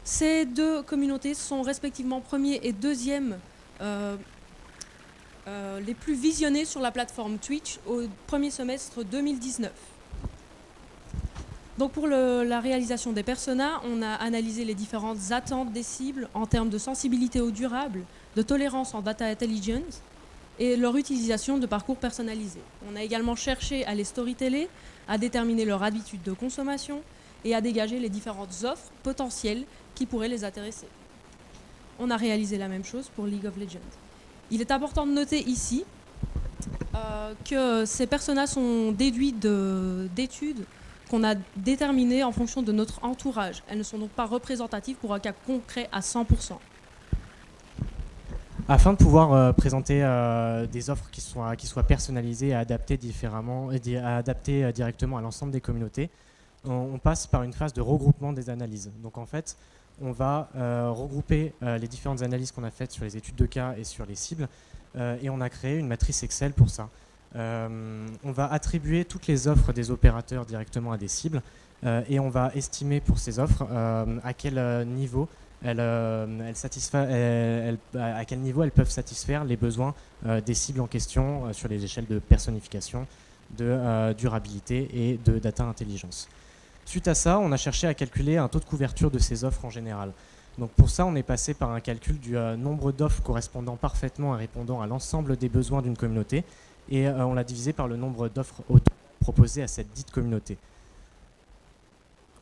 Ces 2 communautés sont respectivement premier et deuxième les plus visionnées sur la plateforme Twitch au premier semestre 2019. Donc pour la réalisation des personas, on a analysé les différentes attentes des cibles en termes de sensibilité au durable, de tolérance en data intelligence et leur utilisation de parcours personnalisés. On a également cherché à les storyteller, à déterminer leur habitude de consommation et à dégager les différentes offres potentielles qui pourraient les intéresser. On a réalisé la même chose pour League of Legends. Il est important de noter ici que ces personas sont déduits d'études qu'on a déterminées en fonction de notre entourage. Elles ne sont donc pas représentatives pour un cas concret à 100%. Afin de pouvoir présenter des offres qui soient personnalisées et adaptées différemment et adaptées directement à l'ensemble des communautés, on passe par une phase de regroupement des analyses. Donc en fait, on va regrouper les différentes analyses qu'on a faites sur les études de cas et sur les cibles, et on a créé une matrice Excel pour ça. On va attribuer toutes les offres des opérateurs directement à des cibles, et on va estimer pour ces offres à quel niveau à quel niveau elles peuvent satisfaire les besoins des cibles en question sur les échelles de personnification, de durabilité et de data intelligence. Suite à ça, on a cherché à calculer un taux de couverture de ces offres en général. Donc pour ça, on est passé par un calcul du nombre d'offres correspondant parfaitement et répondant à l'ensemble des besoins d'une communauté, et on l'a divisé par le nombre d'offres proposées à cette dite communauté.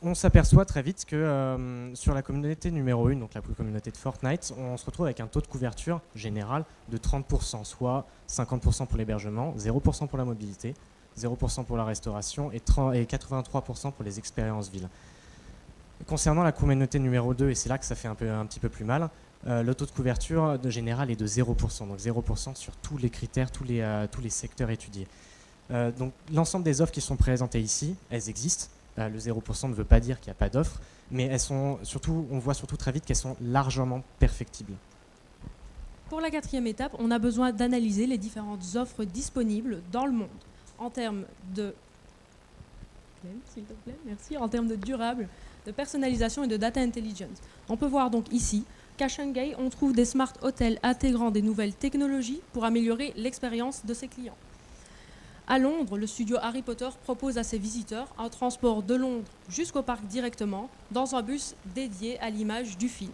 On s'aperçoit très vite que sur la communauté numéro 1, donc la communauté de Fortnite, on se retrouve avec un taux de couverture général de 30%, soit 50% pour l'hébergement, 0% pour la mobilité, 0% pour la restauration et 83% pour les expériences villes. Concernant la communauté numéro 2, et c'est là que ça fait un petit peu plus mal, le taux de couverture général est de 0%, donc 0% sur tous les critères, tous les secteurs étudiés. Donc l'ensemble des offres qui sont présentées ici, elles existent. Le 0% ne veut pas dire qu'il n'y a pas d'offres, mais elles sont surtout, on voit surtout très vite qu'elles sont largement perfectibles. Pour la 4e étape, on a besoin d'analyser les différentes offres disponibles dans le monde en termes de... S'il te plaît, merci. En termes de durable, de personnalisation et de data intelligence. On peut voir donc ici qu'à Shanghai, on trouve des smart hotels intégrant des nouvelles technologies pour améliorer l'expérience de ses clients. À Londres, le studio Harry Potter propose à ses visiteurs un transport de Londres jusqu'au parc directement dans un bus dédié à l'image du film.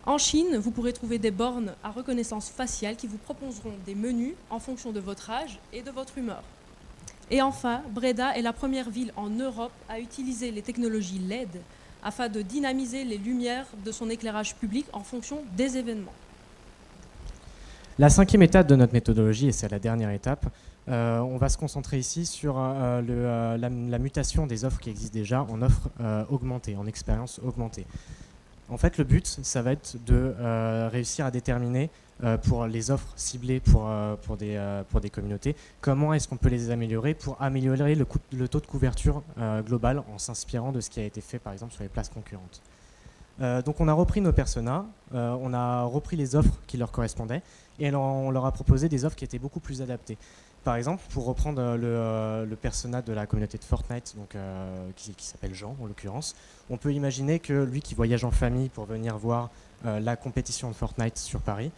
En Chine, vous pourrez trouver des bornes à reconnaissance faciale qui vous proposeront des menus en fonction de votre âge et de votre humeur. Et enfin, Breda est la première ville en Europe à utiliser les technologies LED afin de dynamiser les lumières de son éclairage public en fonction des événements. La 5e étape de notre méthodologie, et c'est la dernière étape, on va se concentrer ici sur la mutation des offres qui existent déjà en offres augmentées, en expériences augmentées. En fait, le but, ça va être de réussir à déterminer pour les offres ciblées pour des communautés, comment est-ce qu'on peut les améliorer pour améliorer le taux de couverture global en s'inspirant de ce qui a été fait par exemple sur les places concurrentes. Donc on a repris nos personas, on a repris les offres qui leur correspondaient et on leur a proposé des offres qui étaient beaucoup plus adaptées. Par exemple, pour reprendre le persona de la communauté de Fortnite, donc, qui s'appelle Jean en l'occurrence, on peut imaginer que lui qui voyage en famille pour venir voir la compétition de Fortnite sur Paris,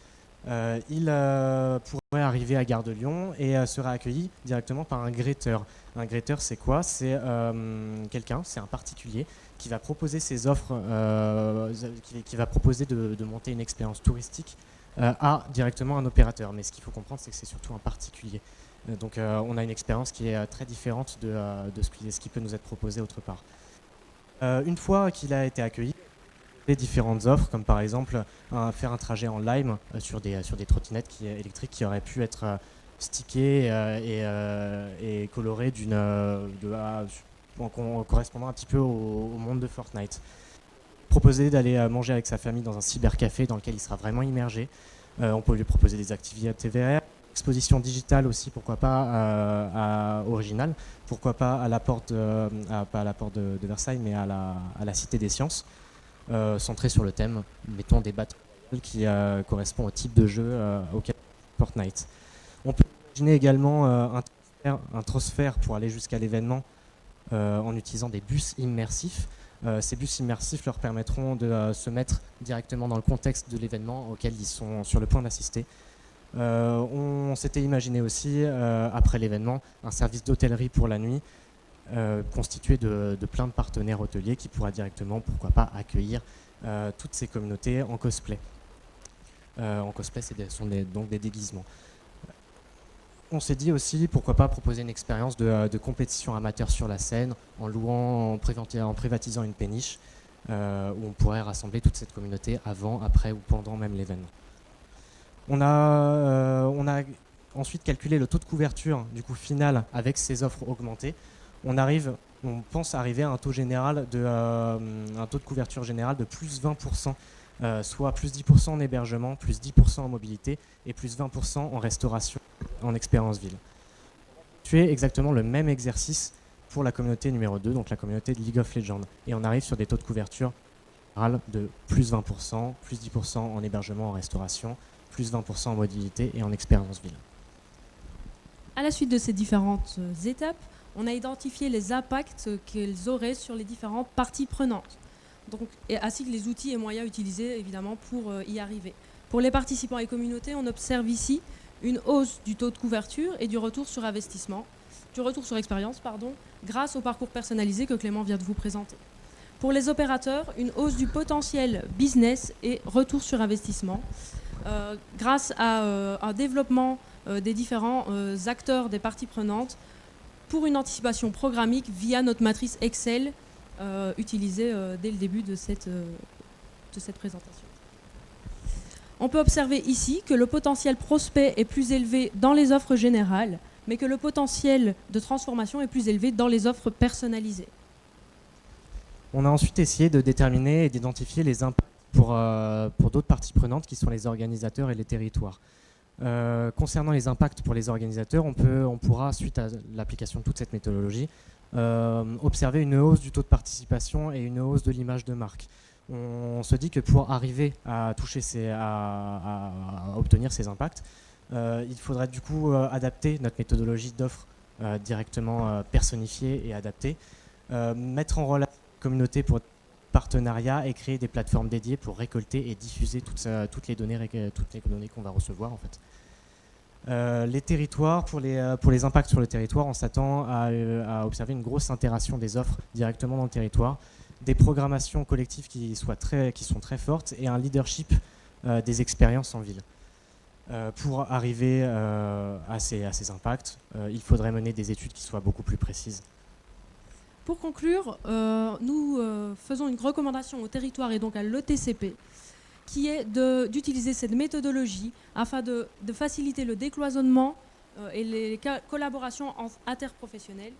il pourrait arriver à Gare de Lyon et sera accueilli directement par un gréteur. Un gréteur, c'est quoi? C'est c'est un particulier qui va proposer ses offres, qui va proposer de monter une expérience touristique à directement un opérateur. Mais ce qu'il faut comprendre, c'est que c'est surtout un particulier. Donc on a une expérience qui est très différente de ce qui peut nous être proposé autre part. Une fois qu'il a été accueilli, les différentes offres, comme par exemple faire un trajet en Lime sur des trottinettes électriques qui auraient pu être stickées et colorées en correspondant un petit peu au monde de Fortnite. Proposer d'aller manger avec sa famille dans un cybercafé dans lequel il sera vraiment immergé. On peut lui proposer des activités VR, exposition digitale aussi, pourquoi pas originale, pourquoi pas à la porte pas à la porte de Versailles, mais à la Cité des Sciences, centré sur le thème, mettons des bateaux qui correspond au type de jeu auquel Fortnite. On peut imaginer également un transfert pour aller jusqu'à l'événement en utilisant des bus immersifs. Ces bus immersifs leur permettront de se mettre directement dans le contexte de l'événement auquel ils sont sur le point d'assister. On s'était imaginé aussi, après l'événement, un service d'hôtellerie pour la nuit constitué de plein de partenaires hôteliers qui pourra directement, pourquoi pas, accueillir toutes ces communautés en cosplay. En cosplay, donc des déguisements. On s'est dit aussi, pourquoi pas proposer une expérience de compétition amateur sur la scène en privatisant une péniche où on pourrait rassembler toute cette communauté avant, après ou pendant même l'événement. On a ensuite calculé le taux de couverture du coup final avec ces offres augmentées. On pense arriver à un taux de couverture général de plus 20%, soit plus 10% en hébergement, plus 10% en mobilité et plus 20% en restauration, en expérience ville. Tu es exactement le même exercice pour la communauté numéro 2, donc la communauté de League of Legends. Et on arrive sur des taux de couverture générale de plus 20%, plus 10% en hébergement, en restauration, plus 20% en mobilité et en expérience ville. À la suite de ces différentes étapes, on a identifié les impacts qu'elles auraient sur les différentes parties prenantes, ainsi que les outils et moyens utilisés évidemment pour y arriver. Pour les participants et communautés, on observe ici une hausse du taux de couverture et du retour sur expérience, grâce au parcours personnalisé que Clément vient de vous présenter. Pour les opérateurs, une hausse du potentiel business et retour sur investissement, grâce à un développement des différents acteurs des parties prenantes pour une anticipation programmique via notre matrice Excel utilisée dès le début de cette présentation. On peut observer ici que le potentiel prospect est plus élevé dans les offres générales, mais que le potentiel de transformation est plus élevé dans les offres personnalisées. On a ensuite essayé de déterminer et d'identifier les impacts pour d'autres parties prenantes qui sont les organisateurs et les territoires. Concernant les impacts pour les organisateurs, on pourra, suite à l'application de toute cette méthodologie, observer une hausse du taux de participation et une hausse de l'image de marque. On se dit que pour arriver à obtenir ces impacts, il faudrait du coup adapter notre méthodologie d'offre directement personnifiée et adaptée, mettre en relation la communauté pour partenariat et créer des plateformes dédiées pour récolter et diffuser toutes les données qu'on va recevoir en fait. Les territoires, pour les impacts sur le territoire, on s'attend à observer une grosse interaction des offres directement dans le territoire, des programmations collectives qui sont très fortes et un leadership des expériences en ville. Pour arriver à ces impacts, il faudrait mener des études qui soient beaucoup plus précises. Pour conclure, nous faisons une recommandation au territoire et donc à l'ETCP qui est d'utiliser cette méthodologie afin de faciliter le décloisonnement et les collaborations interprofessionnelles,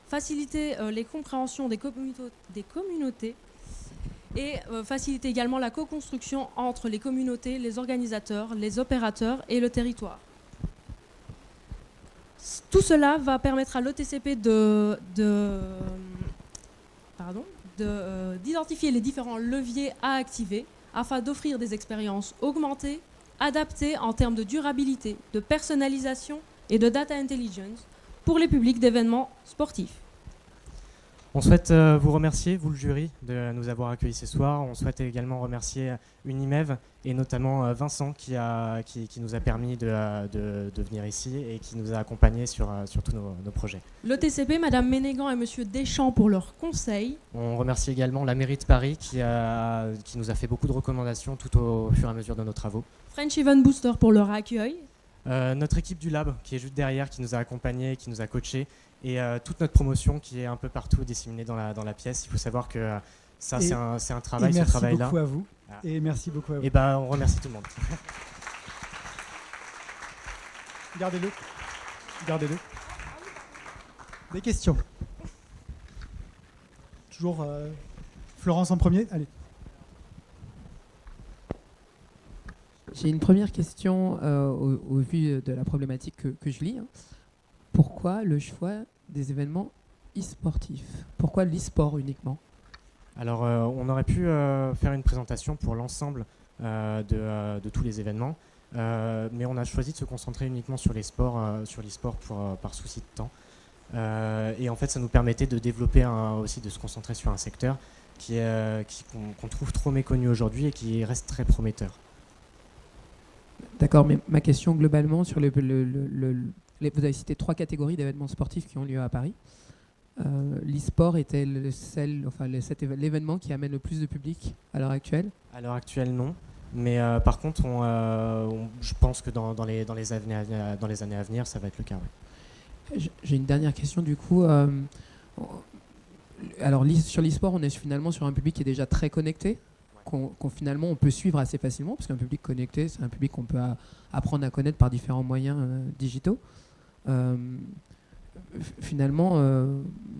faciliter les compréhensions des communautés et faciliter également la co-construction entre les communautés, les organisateurs, les opérateurs et le territoire. Tout cela va permettre à l'ETCP de d'identifier les différents leviers à activer afin d'offrir des expériences augmentées, adaptées en termes de durabilité, de personnalisation et de data intelligence pour les publics d'événements sportifs. On souhaite vous remercier, vous le jury, de nous avoir accueillis ce soir. On souhaite également remercier Unimev et notamment Vincent qui nous a permis de venir ici et qui nous a accompagnés sur tous nos projets. Le TCP, Madame Ménégan et Monsieur Deschamps pour leurs conseils. On remercie également la mairie de Paris qui nous a fait beaucoup de recommandations tout au fur et à mesure de nos travaux. French Event Booster pour leur accueil. Notre équipe du Lab qui est juste derrière, qui nous a accompagnés, qui nous a coachés. Et toute notre promotion qui est un peu partout disséminée dans la pièce. Il faut savoir que ça, c'est un travail, ce travail-là. Merci beaucoup à vous. Voilà. Et merci beaucoup à vous. Et ben, on remercie tout le monde. Gardez-le. Gardez-le. Des questions. Toujours Florence en premier. Allez. J'ai une première question au vu de la problématique que je lis. Pourquoi le choix des événements e-sportifs? Pourquoi l'e-sport uniquement? Alors, on aurait pu faire une présentation pour l'ensemble de tous les événements, mais on a choisi de se concentrer uniquement sur l'e-sport par souci de temps. Et en fait, ça nous permettait de développer aussi de se concentrer sur un secteur qu'on trouve trop méconnu aujourd'hui et qui reste très prometteur. D'accord, mais ma question globalement sur vous avez cité 3 catégories d'événements sportifs qui ont lieu à Paris. L'e-sport était l'événement qui amène le plus de public à l'heure actuelle? À l'heure actuelle, non. Mais par contre, je pense que dans les années à venir, ça va être le cas. Ouais. J'ai une dernière question du coup. Alors sur l'e-sport, on est finalement sur un public qui est déjà très connecté, finalement on peut suivre assez facilement, parce qu'un public connecté, c'est un public qu'on peut apprendre à connaître par différents moyens digitaux. Finalement,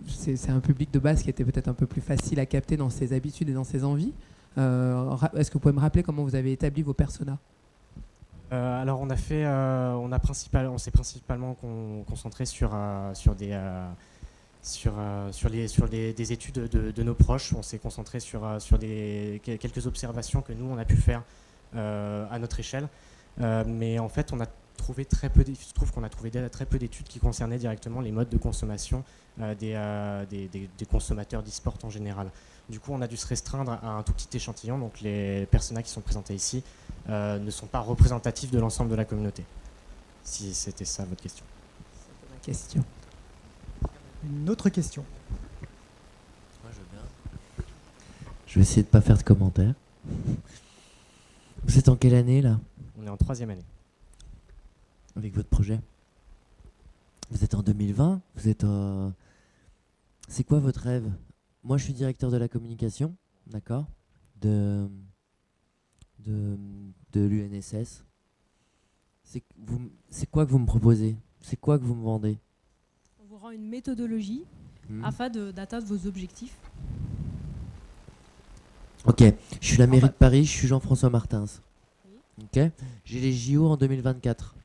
c'est un public de base qui était peut-être un peu plus facile à capter dans ses habitudes et dans ses envies. Est-ce que vous pouvez me rappeler comment vous avez établi vos personas? Alors on s'est principalement concentré sur des études de nos proches. On s'est concentré sur quelques observations que nous on a pu faire à notre échelle. Mais en fait, je trouve qu'on a trouvé très peu d'études qui concernaient directement les modes de consommation des consommateurs d'e-sport en général. Du coup, on a dû se restreindre à un tout petit échantillon. Donc les personas qui sont présentés ici ne sont pas représentatifs de l'ensemble de la communauté. Si c'était ça votre question. C'était ma question. Une autre question. Moi, je veux bien. Je vais essayer de ne pas faire de commentaires. Vous êtes en quelle année là? On est en 3e année. Avec votre projet? Vous êtes en 2020? C'est quoi votre rêve? Moi, je suis directeur de la communication, d'accord, de l'UNSS. C'est quoi que vous me proposez? C'est quoi que vous me vendez? On vous rend une méthodologie afin d'atteindre vos objectifs. Ok, je suis la mairie de Paris, je suis Jean-François Martins. Ok, j'ai les JO en 2024.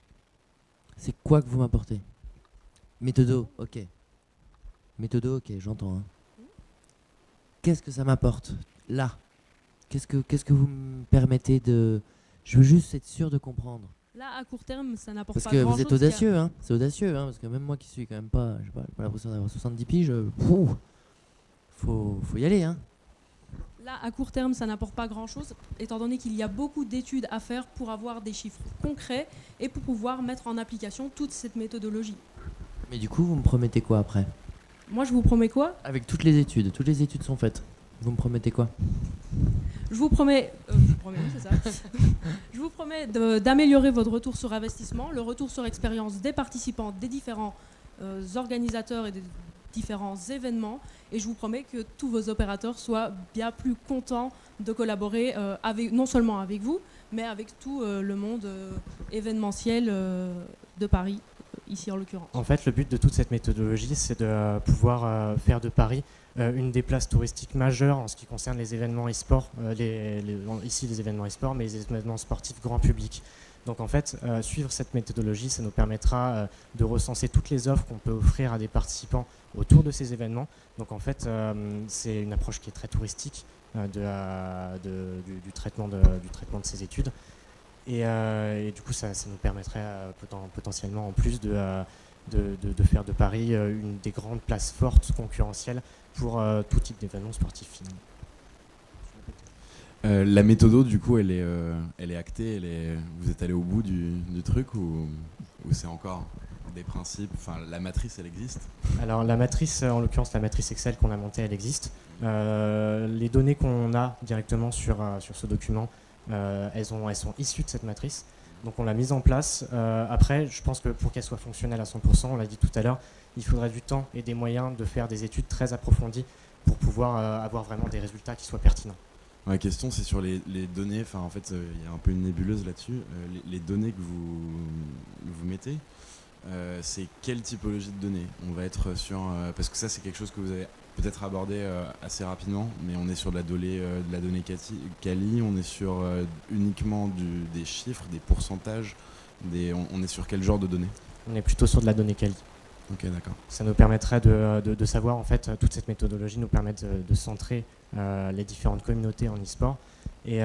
C'est quoi que vous m'apportez? Méthodo, ok. Méthodo, ok, j'entends. Hein. Qu'est-ce que ça m'apporte là? Qu'est-ce que vous me permettez de... Je veux juste être sûr de comprendre. Là, à court terme, ça n'apporte pas grand-chose. Parce que vous êtes audacieux, hein. C'est audacieux, hein, parce que même moi qui suis quand même pas l'impression d'avoir 70 piges, faut y aller, hein. Là, à court terme, ça n'apporte pas grand-chose, étant donné qu'il y a beaucoup d'études à faire pour avoir des chiffres concrets et pour pouvoir mettre en application toute cette méthodologie. Mais du coup, vous me promettez quoi après? Moi, je vous promets quoi? Avec toutes les études sont faites. Vous me promettez quoi? Je vous promets, c'est ça. Je vous promets d'améliorer votre retour sur investissement, le retour sur expérience des participants, des différents organisateurs et des différents événements, et je vous promets que tous vos opérateurs soient bien plus contents de collaborer non seulement avec vous, mais avec tout le monde événementiel de Paris, ici en l'occurrence. En fait, le but de toute cette méthodologie, c'est de pouvoir faire de Paris une des places touristiques majeures en ce qui concerne les événements e-sport, ici les événements e-sport, mais les événements sportifs grand public. Donc en fait, suivre cette méthodologie, ça nous permettra de recenser toutes les offres qu'on peut offrir à des participants autour de ces événements. Donc en fait, c'est une approche qui est très touristique du traitement de ces études. Et du coup, ça nous permettrait potentiellement, en plus, de faire de Paris une des grandes places fortes concurrentielles pour tout type d'événements sportifs finalement. La méthode, du coup, elle est actée, vous êtes allé au bout du truc ou c'est encore des principes, enfin la matrice elle existe? Alors la matrice, en l'occurrence la matrice Excel qu'on a montée, elle existe. Les données qu'on a directement sur ce document, elles sont issues de cette matrice. Donc on l'a mise en place. Après, je pense que pour qu'elle soit fonctionnelle à 100%, on l'a dit tout à l'heure, il faudrait du temps et des moyens de faire des études très approfondies pour pouvoir avoir vraiment des résultats qui soient pertinents. Ma question, c'est sur les données. Enfin, en fait, il y a un peu une nébuleuse là-dessus. Les données que vous mettez, c'est quelle typologie de données? On va être sur... parce que ça, c'est quelque chose que vous avez peut-être abordé assez rapidement, mais on est sur de la donnée quali, on est sur uniquement des chiffres, des pourcentages, on est sur quel genre de données? On est plutôt sur de la donnée quali. Ok, d'accord. Ça nous permettrait de savoir, en fait, toute cette méthodologie nous permet de centrer les différentes communautés en e-sport, et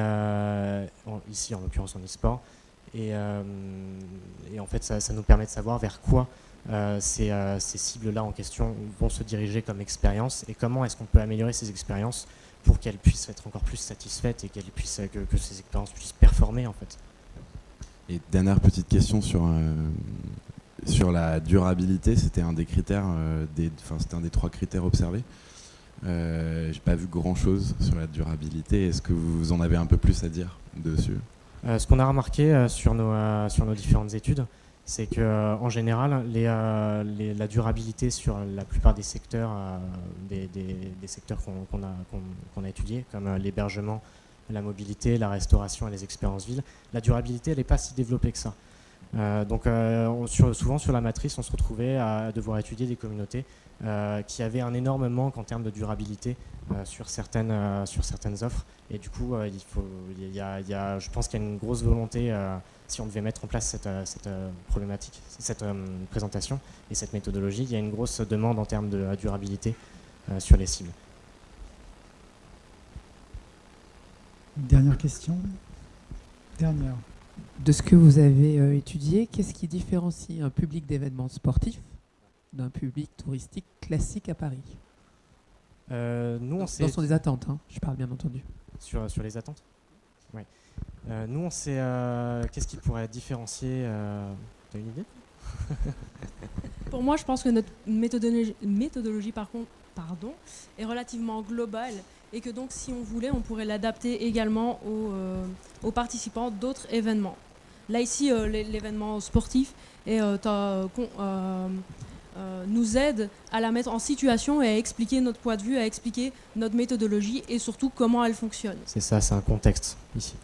ici en l'occurrence en e-sport, et en fait ça nous permet de savoir vers quoi ces cibles-là en question vont se diriger comme expérience, et comment est-ce qu'on peut améliorer ces expériences pour qu'elles puissent être encore plus satisfaites et que ces expériences puissent performer en fait. Et dernière petite question sur la durabilité, c'était un des critères, c'était un des 3 critères observés. J'ai pas vu grand chose sur la durabilité. Est-ce que vous en avez un peu plus à dire dessus? Ce qu'on a remarqué sur nos différentes études, c'est qu'en général, la durabilité sur la plupart des secteurs, des secteurs qu'on a étudiés, comme l'hébergement, la mobilité, la restauration et les expériences villes, la durabilité, elle n'est pas si développée que ça. Donc souvent sur la matrice, on se retrouvait à devoir étudier des communautés qui avaient un énorme manque en termes de durabilité sur certaines offres, et du coup je pense qu'il y a une grosse volonté, si on devait mettre en place cette problématique, cette présentation et cette méthodologie, il y a une grosse demande en termes de durabilité sur les cibles. Dernière question. Dernière. De ce que vous avez étudié, qu'est-ce qui différencie un public d'événements sportifs d'un public touristique classique à Paris? Nous, ce sont des attentes, hein, je parle bien entendu. Sur les attentes? Oui. Nous, on sait qu'est-ce qui pourrait différencier. T'as une idée? Pour moi, je pense que notre méthodologie est relativement globale, et que donc si on voulait, on pourrait l'adapter également aux participants d'autres événements. Là ici, l'événement sportif nous aide à la mettre en situation et à expliquer notre point de vue, à expliquer notre méthodologie et surtout comment elle fonctionne. C'est ça, c'est un contexte ici.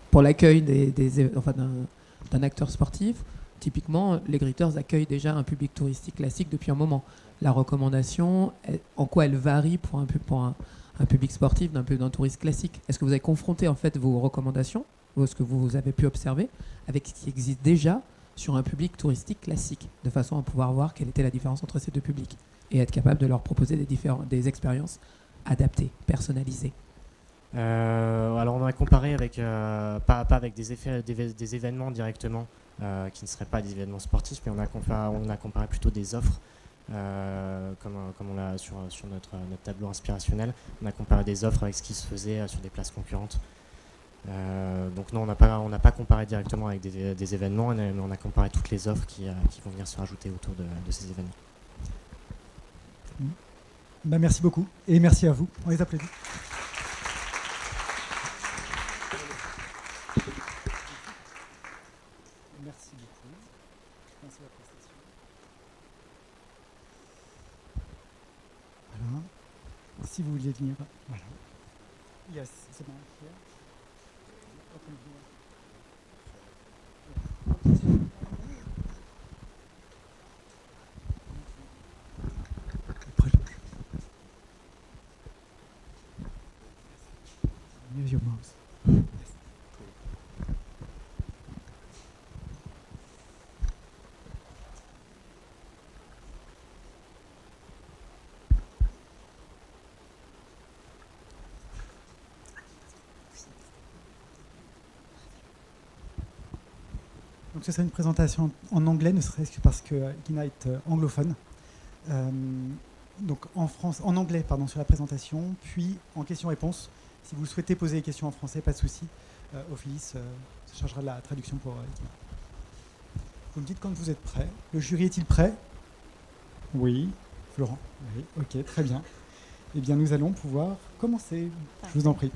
Pour l'accueil d'un acteur sportif, typiquement, les Gritters accueillent déjà un public touristique classique depuis un moment. La recommandation, en quoi elle varie pour un public sportif d'un touriste classique? Est-ce que vous avez confronté en fait vos recommandations, ou ce que vous avez pu observer, avec ce qui existe déjà sur un public touristique classique, de façon à pouvoir voir quelle était la différence entre ces deux publics et être capable de leur proposer des expériences adaptées, personnalisées? Alors on a comparé avec, pas avec des événements directement qui ne seraient pas des événements sportifs, mais on a comparé plutôt des offres, comme on l'a sur notre tableau inspirationnel. On a comparé des offres avec ce qui se faisait sur des places concurrentes. Donc non, on n'a pas comparé directement avec des événements, mais on a comparé toutes les offres qui vont venir se rajouter autour de ces événements. Merci beaucoup, et merci à vous. On les applaudit. Merci beaucoup. Merci à la prestation. Voilà. Si vous vouliez venir. Voilà. Yes, c'est bon. Here. Open here. Donc ce serait une présentation en anglais, ne serait-ce que parce que Gina est anglophone. Donc en anglais sur la présentation, puis en questions-réponses. Si vous souhaitez poser des questions en français, pas de souci. Ophélie se chargera de la traduction pour Gina. Vous me dites quand vous êtes prêt. Le jury est-il prêt? Oui. Florent? Oui. Ok, très bien. Eh bien, nous allons pouvoir commencer. Je vous en prie.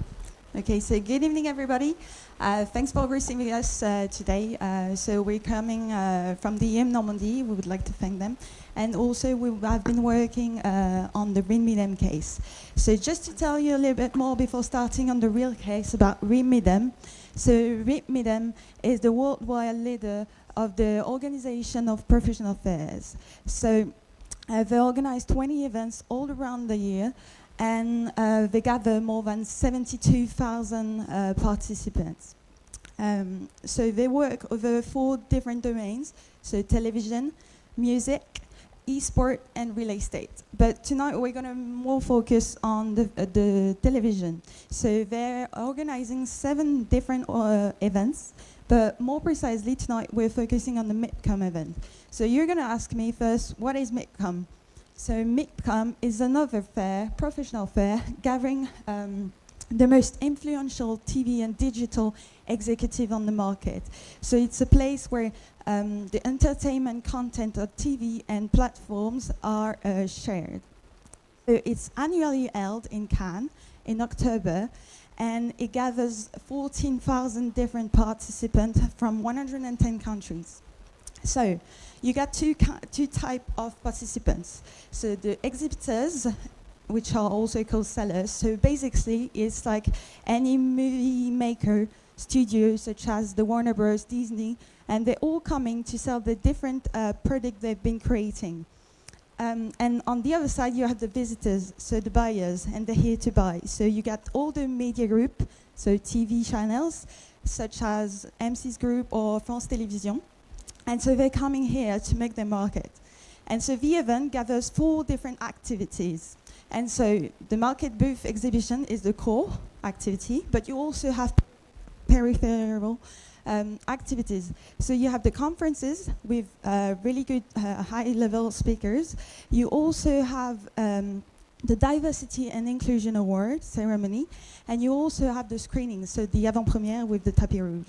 Okay, so good evening, everybody. Thanks for receiving us today. So we're coming from the IEM Normandy. We would like to thank them. And also we have been working on the ReadMeDem case. So just to tell you a little bit more before starting on the real case about ReadMeDem. So ReadMeDem is the worldwide leader of the Organization of Professional Affairs. So they organize 20 events all around the year. And they gather more than 72,000 participants. So they work over 4 different domains, so television, music, e-sport, and real estate. But tonight we're going to more focus on the television. So they're organizing 7 different events, but more precisely tonight we're focusing on the MIPCOM event. So you're going to ask me first, what is MIPCOM? So MIPCOM is another fair, professional fair, gathering the most influential TV and digital executive on the market. So it's a place where the entertainment content of TV and platforms are shared. So it's annually held in Cannes in October, and it gathers 14,000 different participants from 110 countries. So you got two types of participants. So the exhibitors, which are also called sellers. So basically, it's like any movie maker studio, such as the Warner Bros., Disney, and they're all coming to sell the different product they've been creating. And on the other side, you have the visitors, so the buyers, and they're here to buy. So you got all the media group, so TV channels, such as M6 Group or France Télévisions. And so they're coming here to make their market. And so the event gathers 4 different activities. And so the market booth exhibition is the core activity, but you also have peripheral activities. So you have the conferences with really good high-level speakers. You also have the Diversity and Inclusion Award ceremony, and you also have the screenings, so the avant-première with the tapis rouge.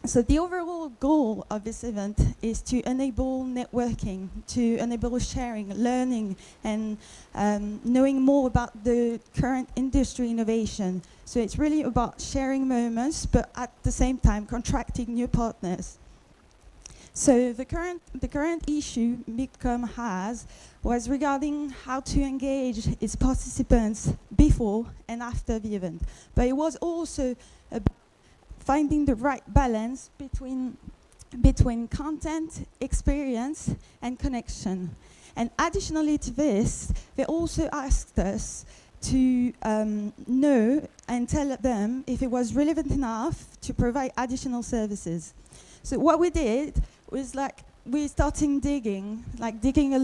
So the overall goal of this event is to enable networking, to enable sharing, learning, and knowing more about the current industry innovation. So it's really about sharing moments, but at the same time contracting new partners. So the current issue MIPCOM has was regarding how to engage its participants before and after the event. But it was also about finding the right balance between content, experience, and connection. And additionally to this, they also asked us to know and tell them if it was relevant enough to provide additional services. So what we did was we started digging a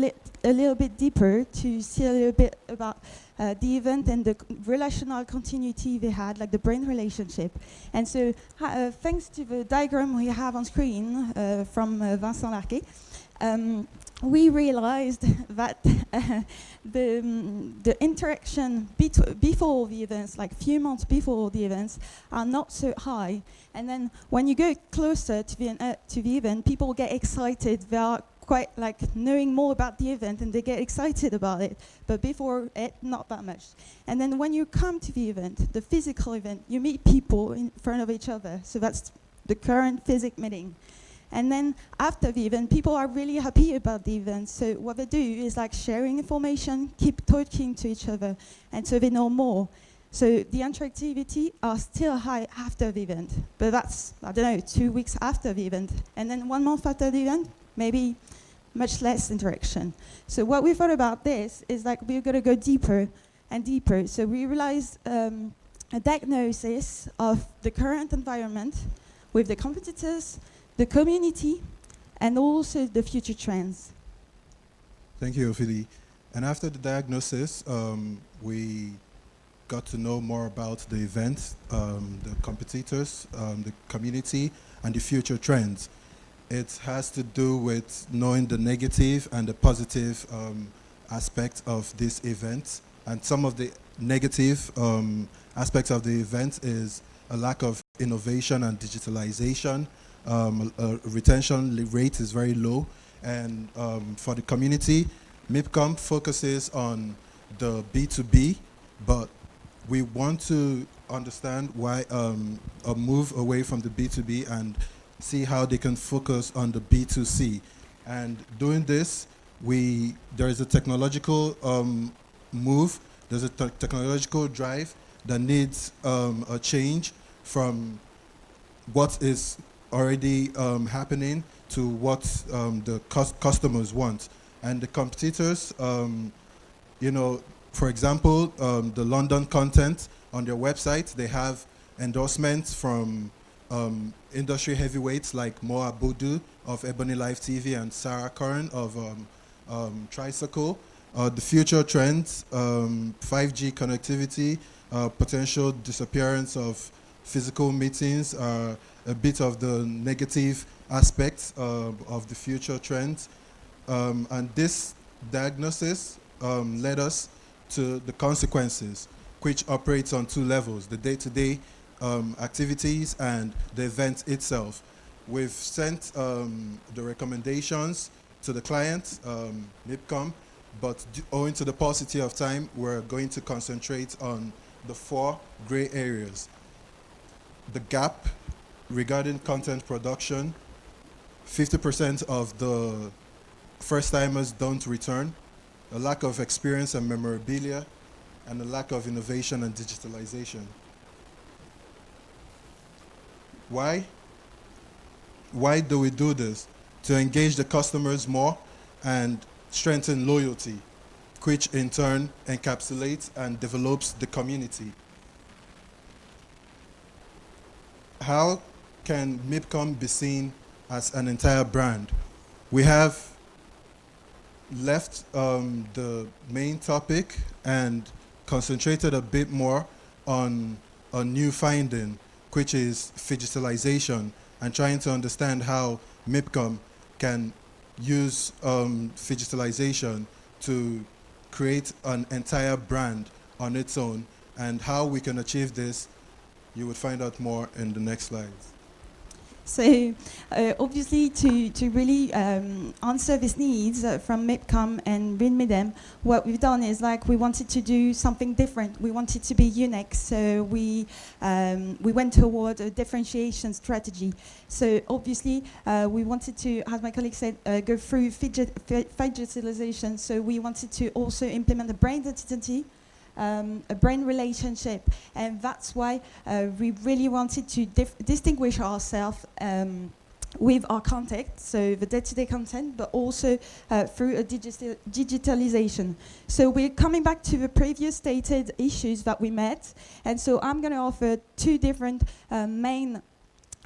little bit deeper to see a little bit about the event and the relational continuity they had, like the brain relationship. And so thanks to the diagram we have on screen from Vincent Larquet, we realized that the interaction before the events, like few months before the events, are not so high. And then when you go closer to the event, people get excited. They are quite knowing more about the event, and they get excited about it. But before it, not that much. And then when you come to the event, the physical event, you meet people in front of each other. So that's the current physics meeting. And then after the event, people are really happy about the event. So what they do is sharing information, keep talking to each other, and so they know more. So the interactivity are still high after the event. But that's, 2 weeks after the event. And then 1 month after the event, maybe much less interaction. So what we thought about this is we're going to go deeper and deeper. So we realized a diagnosis of the current environment with the competitors, the community, and also the future trends. Thank you, Ophélie. And after the diagnosis, we got to know more about the event, the competitors, the community, and the future trends. It has to do with knowing the negative and the positive aspects of this event. And some of the negative aspects of the event is a lack of innovation and digitalization. Retention rate is very low. And for the community, MIPCOM focuses on the B2B, but we want to understand why a move away from the B2B and see how they can focus on the B2C. And doing this, there is a technological move, there's a technological drive that needs a change from what is already happening to what the customers want. And the competitors, for example, the London content on their website, they have endorsements from industry heavyweights like Mo Abudu of Ebony Live TV and Sarah Curran of Tricycle. The future trends, 5G connectivity, potential disappearance of physical meetings are a bit of the negative aspects of the future trends. And this diagnosis led us to the consequences, which operates on two levels, the day-to-day activities and the event itself. We've sent the recommendations to the client, MIPCOM, but owing to the paucity of time, we're going to concentrate on the 4 gray areas. The gap regarding content production, 50% of the first-timers don't return, a lack of experience and memorabilia, and a lack of innovation and digitalization. Why? Why do we do this? To engage the customers more and strengthen loyalty, which in turn encapsulates and develops the community. How can MIPCOM be seen as an entire brand? We have left the main topic and concentrated a bit more on a new finding, which is digitalization, and trying to understand how MIPCOM can use digitalization to create an entire brand on its own, and how we can achieve this, you would find out more in the next slides. So obviously to really answer these needs from MIPCOM and RINMIDEM, what we've done is we wanted to do something different. We wanted to be unique, so we went toward a differentiation strategy. So obviously we wanted to, as my colleague said, go through digitalization. So we wanted to also implement a brand identity, a brand relationship, and that's why we really wanted to distinguish ourselves with our content, so the day-to-day content, but also through a digitalization. So we're coming back to the previous stated issues that we met, and so I'm going to offer 2 different main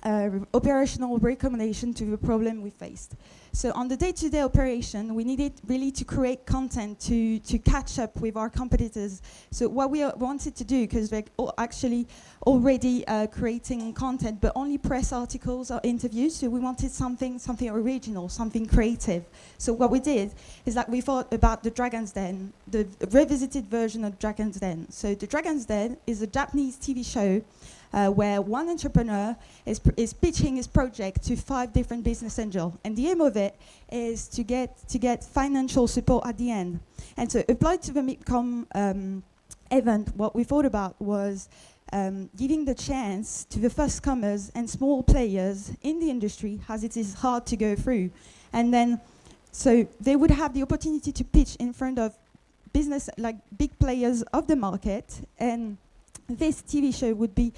operational recommendations to the problem we faced. So on the day-to-day operation, we needed really to create content to catch up with our competitors. So what we wanted to do, because we're actually already creating content, but only press articles or interviews, so we wanted something original, something creative. So what we did is that we thought about the Dragon's Den, the revisited version of Dragon's Den. So the Dragon's Den is a Japanese TV show where one entrepreneur is pitching his project to 5 different business angels, and the aim of it is to get financial support at the end. And so applied to the MIPCOM event, what we thought about was giving the chance to the first-comers and small players in the industry, as it is hard to go through. And then, so they would have the opportunity to pitch in front of business, like big players of the market, and this TV show would be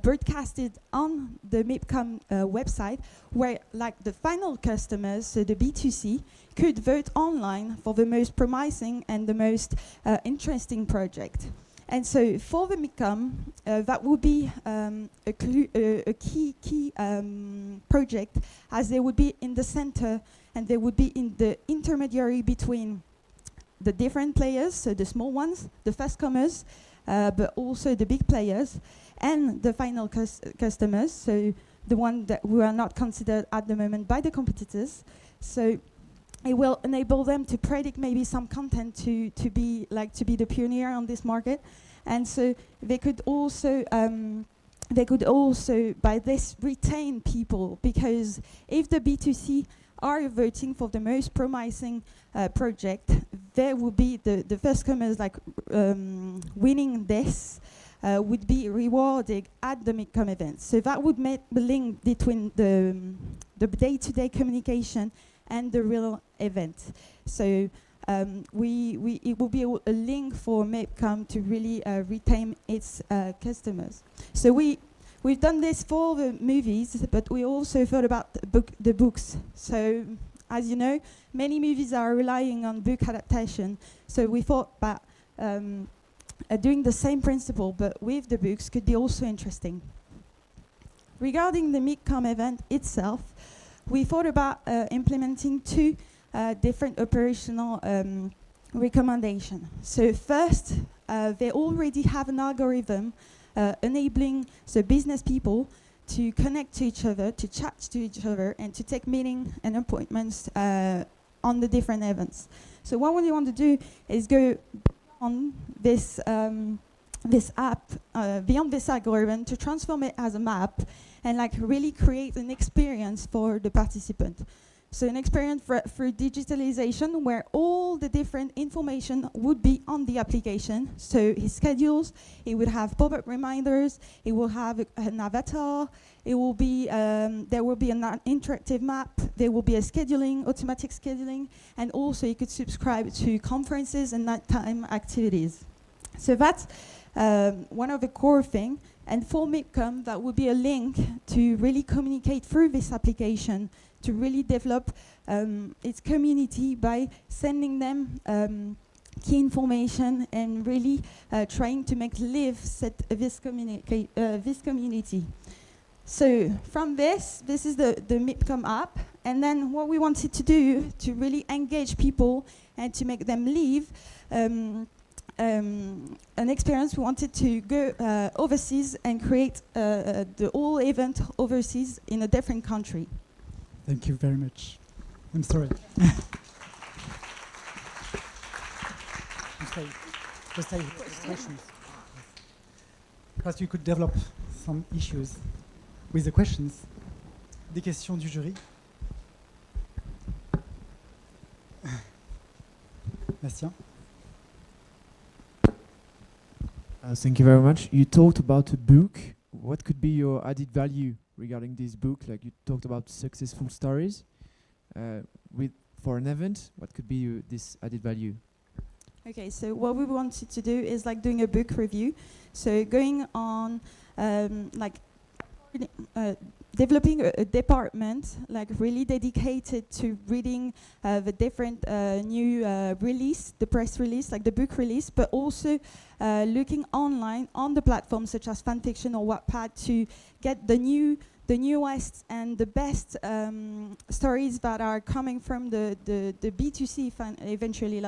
broadcasted on the MIPCOM website, where the final customers, so the B2C, could vote online for the most promising and the most interesting project. And so for the MIPCOM, that would be a key project, as they would be in the center and they would be in the intermediary between the different players, so the small ones, the first comers, but also the big players and the final customers, so the one that who are not considered at the moment by the competitors. So it will enable them to predict maybe some content to be the pioneer on this market, and so they could also by this retain people, because if the B2C are voting for the most promising project, there will be the first comers winning this would be rewarded at the Midcom event. So that would make the link between the day-to-day communication and the real event. So it will be a link for Midcom to really retain its customers. So we've done this for the movies, but we also thought about the books. So as you know, many movies are relying on book adaptation. So we thought that doing the same principle but with the books could be also interesting. Regarding the Midcom event itself, we thought about implementing two different operational recommendations. So first, they already have an algorithm enabling the business people to connect to each other, to chat to each other, and to take meetings and appointments on the different events. So what we want to do is go on this app, beyond this algorithm, to transform it as a map and really create an experience for the participant. So an experience through digitalization where all the different information would be on the application. So his schedules, it would have pop-up reminders, it will have an avatar, it will be there will be an interactive map, there will be a automatic scheduling, and also you could subscribe to conferences and nighttime activities. So that's one of the core things. And for Midcom, that would be a link to really communicate through this application, to really develop its community by sending them key information and really trying to make live this community. So from this is the Midcom app, and then what we wanted to do to really engage people and to make them live an experience, we wanted to go overseas and create the whole event overseas in a different country. Thank you very much. I'm sorry. Just questions. Perhaps you could develop some issues with the questions. Des questions du jury. Bastien. Thank you very much. You talked about a book. What could be your added value regarding this book? Like you talked about successful stories. For an event, what could be this added value? Okay, so what we wanted to do is doing a book review. So going on developing a department really dedicated to reading the different new release, the press release, the book release, but also looking online on the platforms such as Fanfiction or Wattpad to get the newest and the best stories that are coming from the B2C eventually.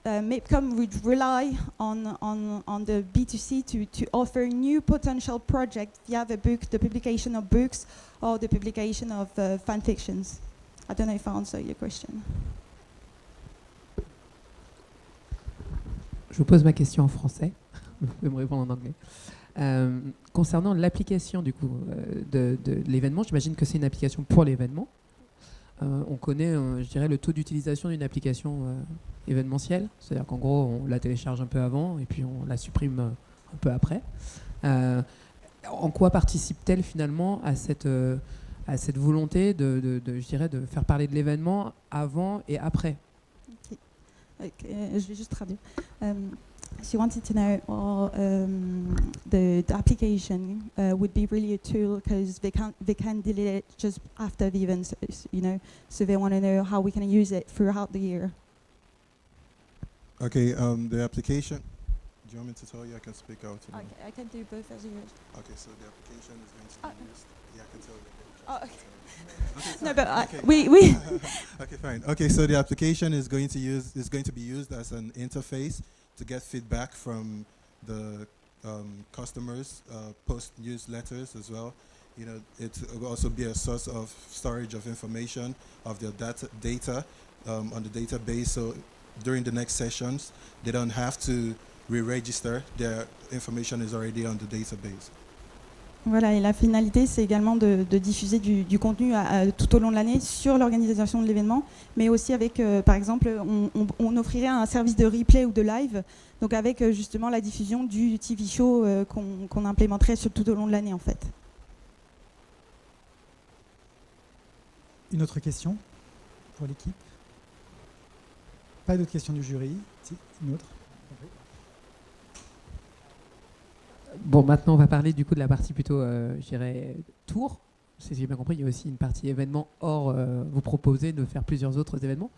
Midcom would rely on the B2C to offer new potential projects via the book, the publication of books, or the publication of fanfictions. I don't know if I answered your question. Je vous pose ma question en français. Vous pouvez me répondre en anglais. Concernant l'application du coup de l'événement, j'imagine que c'est une application pour l'événement. On connaît, je dirais, le taux d'utilisation d'une application événementielle. C'est-à-dire qu'en gros, on la télécharge un peu avant et puis on la supprime un peu après. En quoi participe-t-elle finalement à cette volonté je dirais, de faire parler de l'événement avant et après? Je vais juste traduire. She wanted to know the application would be really a tool because they can delete it just after the event, so they want to know how we can use it throughout the year. Okay, the application. Do you want me to tell you? I can speak out. Okay, I can do both as you wish. Okay, so the application is going to be used. Yeah, I can tell you. Okay. Okay, no, but okay. we Okay, fine. Okay, so the application is going to be used as an interface to get feedback from the customers, post newsletters as well. You know, it will also be a source of storage of information of their data on the database. So during the next sessions, they don't have to re-register. Their information is already on the database. Voilà, et la finalité, c'est également de diffuser du contenu tout au long de l'année sur l'organisation de l'événement, mais aussi avec, par exemple, on offrirait un service de replay ou de live, donc avec justement la diffusion du TV show qu'on implémenterait tout au long de l'année en fait. Une autre question pour l'équipe? Pas d'autres questions du jury? Si, une autre? Bon, maintenant, on va parler du coup de la partie plutôt, je dirais, tour. Si j'ai bien compris, il y a aussi une partie événement. Or, vous proposez de faire plusieurs autres événements.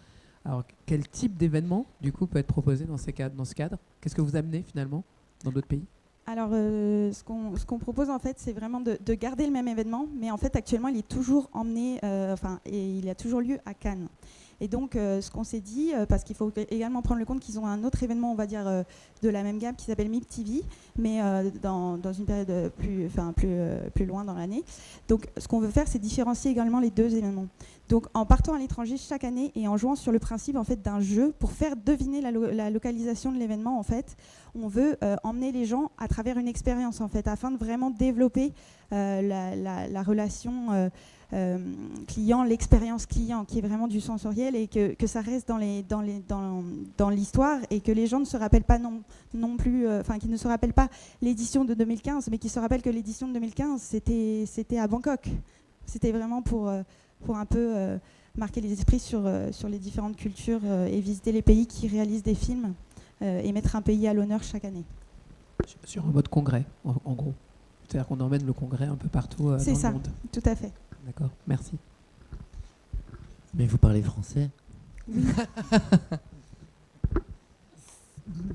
Alors, quel type d'événement, du coup, peut être proposé dans ce cadre? Qu'est-ce que vous amenez, finalement, dans d'autres pays? Alors, ce qu'on propose, en fait, c'est vraiment de garder le même événement, mais en fait, actuellement, il est toujours emmené, et il a toujours lieu à Cannes. Et donc, ce qu'on s'est dit, parce qu'il faut également prendre le compte qu'ils ont un autre événement, on va dire, de la même gamme qui s'appelle MIP TV, mais dans une période plus loin dans l'année. Donc, ce qu'on veut faire, c'est différencier également les deux événements. Donc, en partant à l'étranger chaque année et en jouant sur le principe en fait d'un jeu pour faire deviner la localisation de l'événement, en fait, on veut emmener les gens à travers une expérience, en fait, afin de vraiment développer la relation client, l'expérience client, qui est vraiment du sensoriel et que ça reste dans l'histoire et que les gens ne se rappellent pas non plus, qu'ils ne se rappellent pas l'édition de 2015, mais qu'ils se rappellent que l'édition de 2015 c'était à Bangkok. C'était vraiment pour un peu marquer les esprits sur les différentes cultures et visiter les pays qui réalisent des films et mettre un pays à l'honneur chaque année. Sur un mode congrès, en gros. C'est-à-dire qu'on emmène le congrès un peu partout dans le monde. C'est ça, tout à fait. D'accord, merci. Mais vous parlez français? Oui.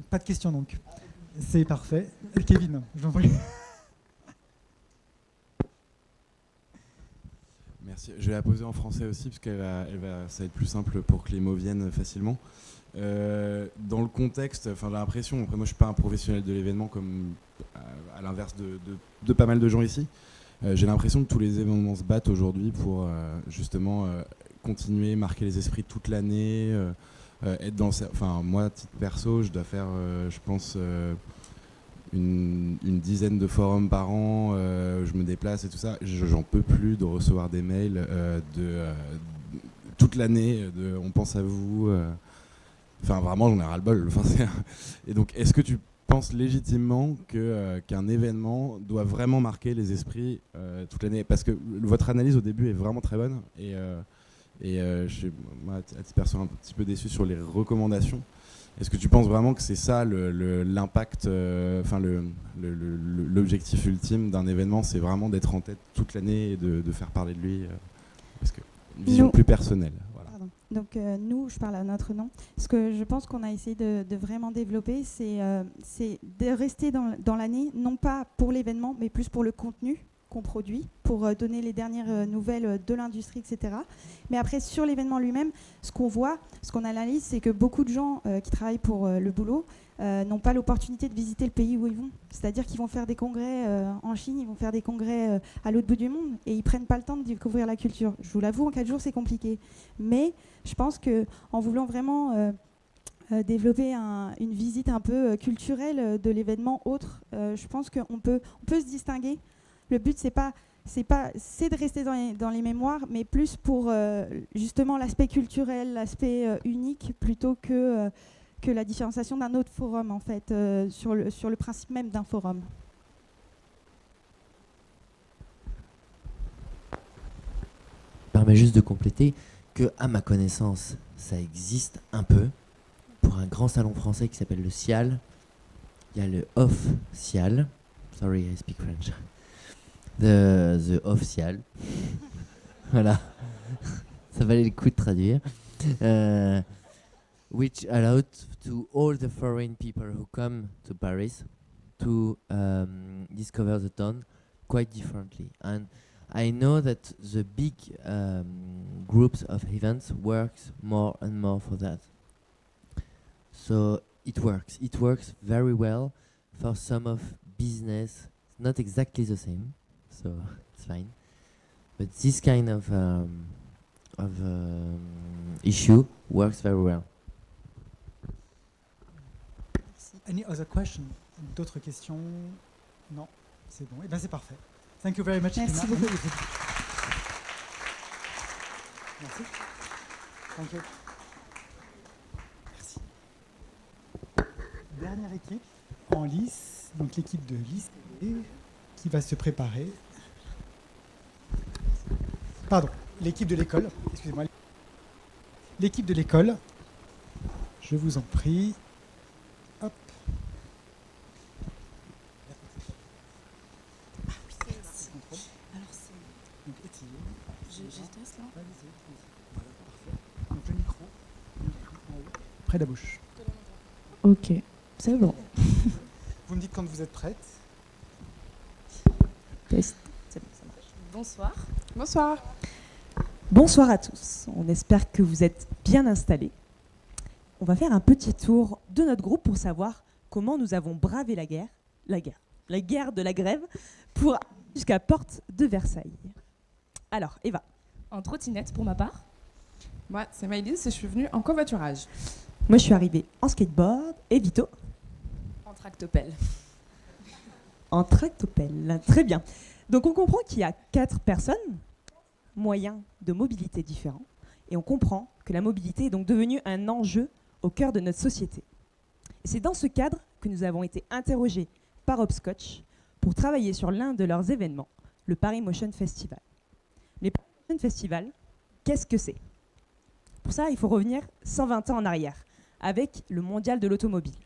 Pas de questions donc. C'est parfait. Kevin, je vous en prie. Merci. Je vais la poser en français aussi parce que ça va être plus simple pour que les mots viennent facilement. Dans le contexte, j'ai l'impression, après moi je suis pas un professionnel de l'événement comme à l'inverse de pas mal de gens ici. J'ai l'impression que tous les événements se battent aujourd'hui pour justement continuer, marquer les esprits toute l'année, être dans. Moi, à titre perso, je dois faire, je pense, une dizaine de forums par an. Je me déplace et tout ça. J'en peux plus de recevoir des mails toute l'année. On pense à vous. Vraiment, j'en ai ras-le-bol. Et donc, est-ce que tu pense légitimement qu'un événement doit vraiment marquer les esprits toute l'année? Parce que votre analyse au début est vraiment très bonne et je suis, moi, à titre perso, un petit peu déçu sur les recommandations. Est-ce que tu penses vraiment que c'est ça l'impact, l'objectif ultime d'un événement, c'est vraiment d'être en tête toute l'année et de faire parler de lui parce que une vision plus personnelle. Voilà. Donc nous, je parle à notre nom. Ce que je pense qu'on a essayé de vraiment développer, c'est de rester dans l'année, non pas pour l'événement, mais plus pour le contenu qu'on produit, pour donner les dernières nouvelles de l'industrie, etc. Mais après, sur l'événement lui-même, ce qu'on voit, ce qu'on analyse, c'est que beaucoup de gens qui travaillent pour le boulot n'ont pas l'opportunité de visiter le pays où ils vont. C'est-à-dire qu'ils vont faire des congrès en Chine, ils vont faire des congrès à l'autre bout du monde et ils prennent pas le temps de découvrir la culture. Je vous l'avoue, en 4 jours, c'est compliqué. Mais je pense qu'en voulant vraiment développer une visite un peu culturelle de l'événement autre, je pense qu'on peut se distinguer. Le but, c'est de rester dans les mémoires, mais plus pour justement l'aspect culturel, l'aspect unique, plutôt que la différenciation d'un autre forum, en fait, sur le principe même d'un forum. Permet juste de compléter que, à ma connaissance, ça existe un peu. Pour un grand salon français qui s'appelle le SIAL, il y a le Off-SIAL. Sorry, I speak French. The Off-SIAL. Voilà. Ça valait le coup de traduire. Which allowed to all the foreign people who come to Paris to discover the town quite differently. And I know that the big groups of events works more and more for that. So it works. It works very well for some of business. Not exactly the same, so it's fine. But this kind of issue works very well. Any other question? D'autres questions? Non, c'est bon. Eh bien, c'est parfait. Thank you very much. Merci Irina. beaucoup. Merci. Thank you. Merci. Dernière équipe en lice, donc l'équipe de lice qui va se préparer. Pardon, l'équipe de l'école. Excusez-moi. L'équipe de l'école. Je vous en prie. Hop. Alors c'est... Donc, étillez. Je teste là. Voilà, parfait. Donc le micro en haut, près de la bouche. Ok, c'est bon. Vous me dites quand vous êtes prête. Test. C'est bon, ça marche. Bonsoir. Bonsoir. Bonsoir à tous. On espère que vous êtes bien installés. On va faire un petit tour de notre groupe pour savoir comment nous avons bravé la guerre de la grève pour aller jusqu'à Porte de Versailles. Alors, Eva. En trottinette pour ma part. Moi, c'est Maëlys et je suis venue en covoiturage. Moi, je suis arrivée en skateboard. Et Vito? En tractopelle. En tractopelle. Très bien. Donc, on comprend qu'il y a 4 personnes, moyens de mobilité différents, et on comprend que la mobilité est donc devenue un enjeu au cœur de notre société. Et c'est dans ce cadre que nous avons été interrogés par Hopscotch pour travailler sur l'un de leurs événements, le Paris Motion Festival. Les Paris Motion Festival, qu'est-ce que c'est? Pour ça, il faut revenir 120 ans en arrière, avec le Mondial de l'automobile.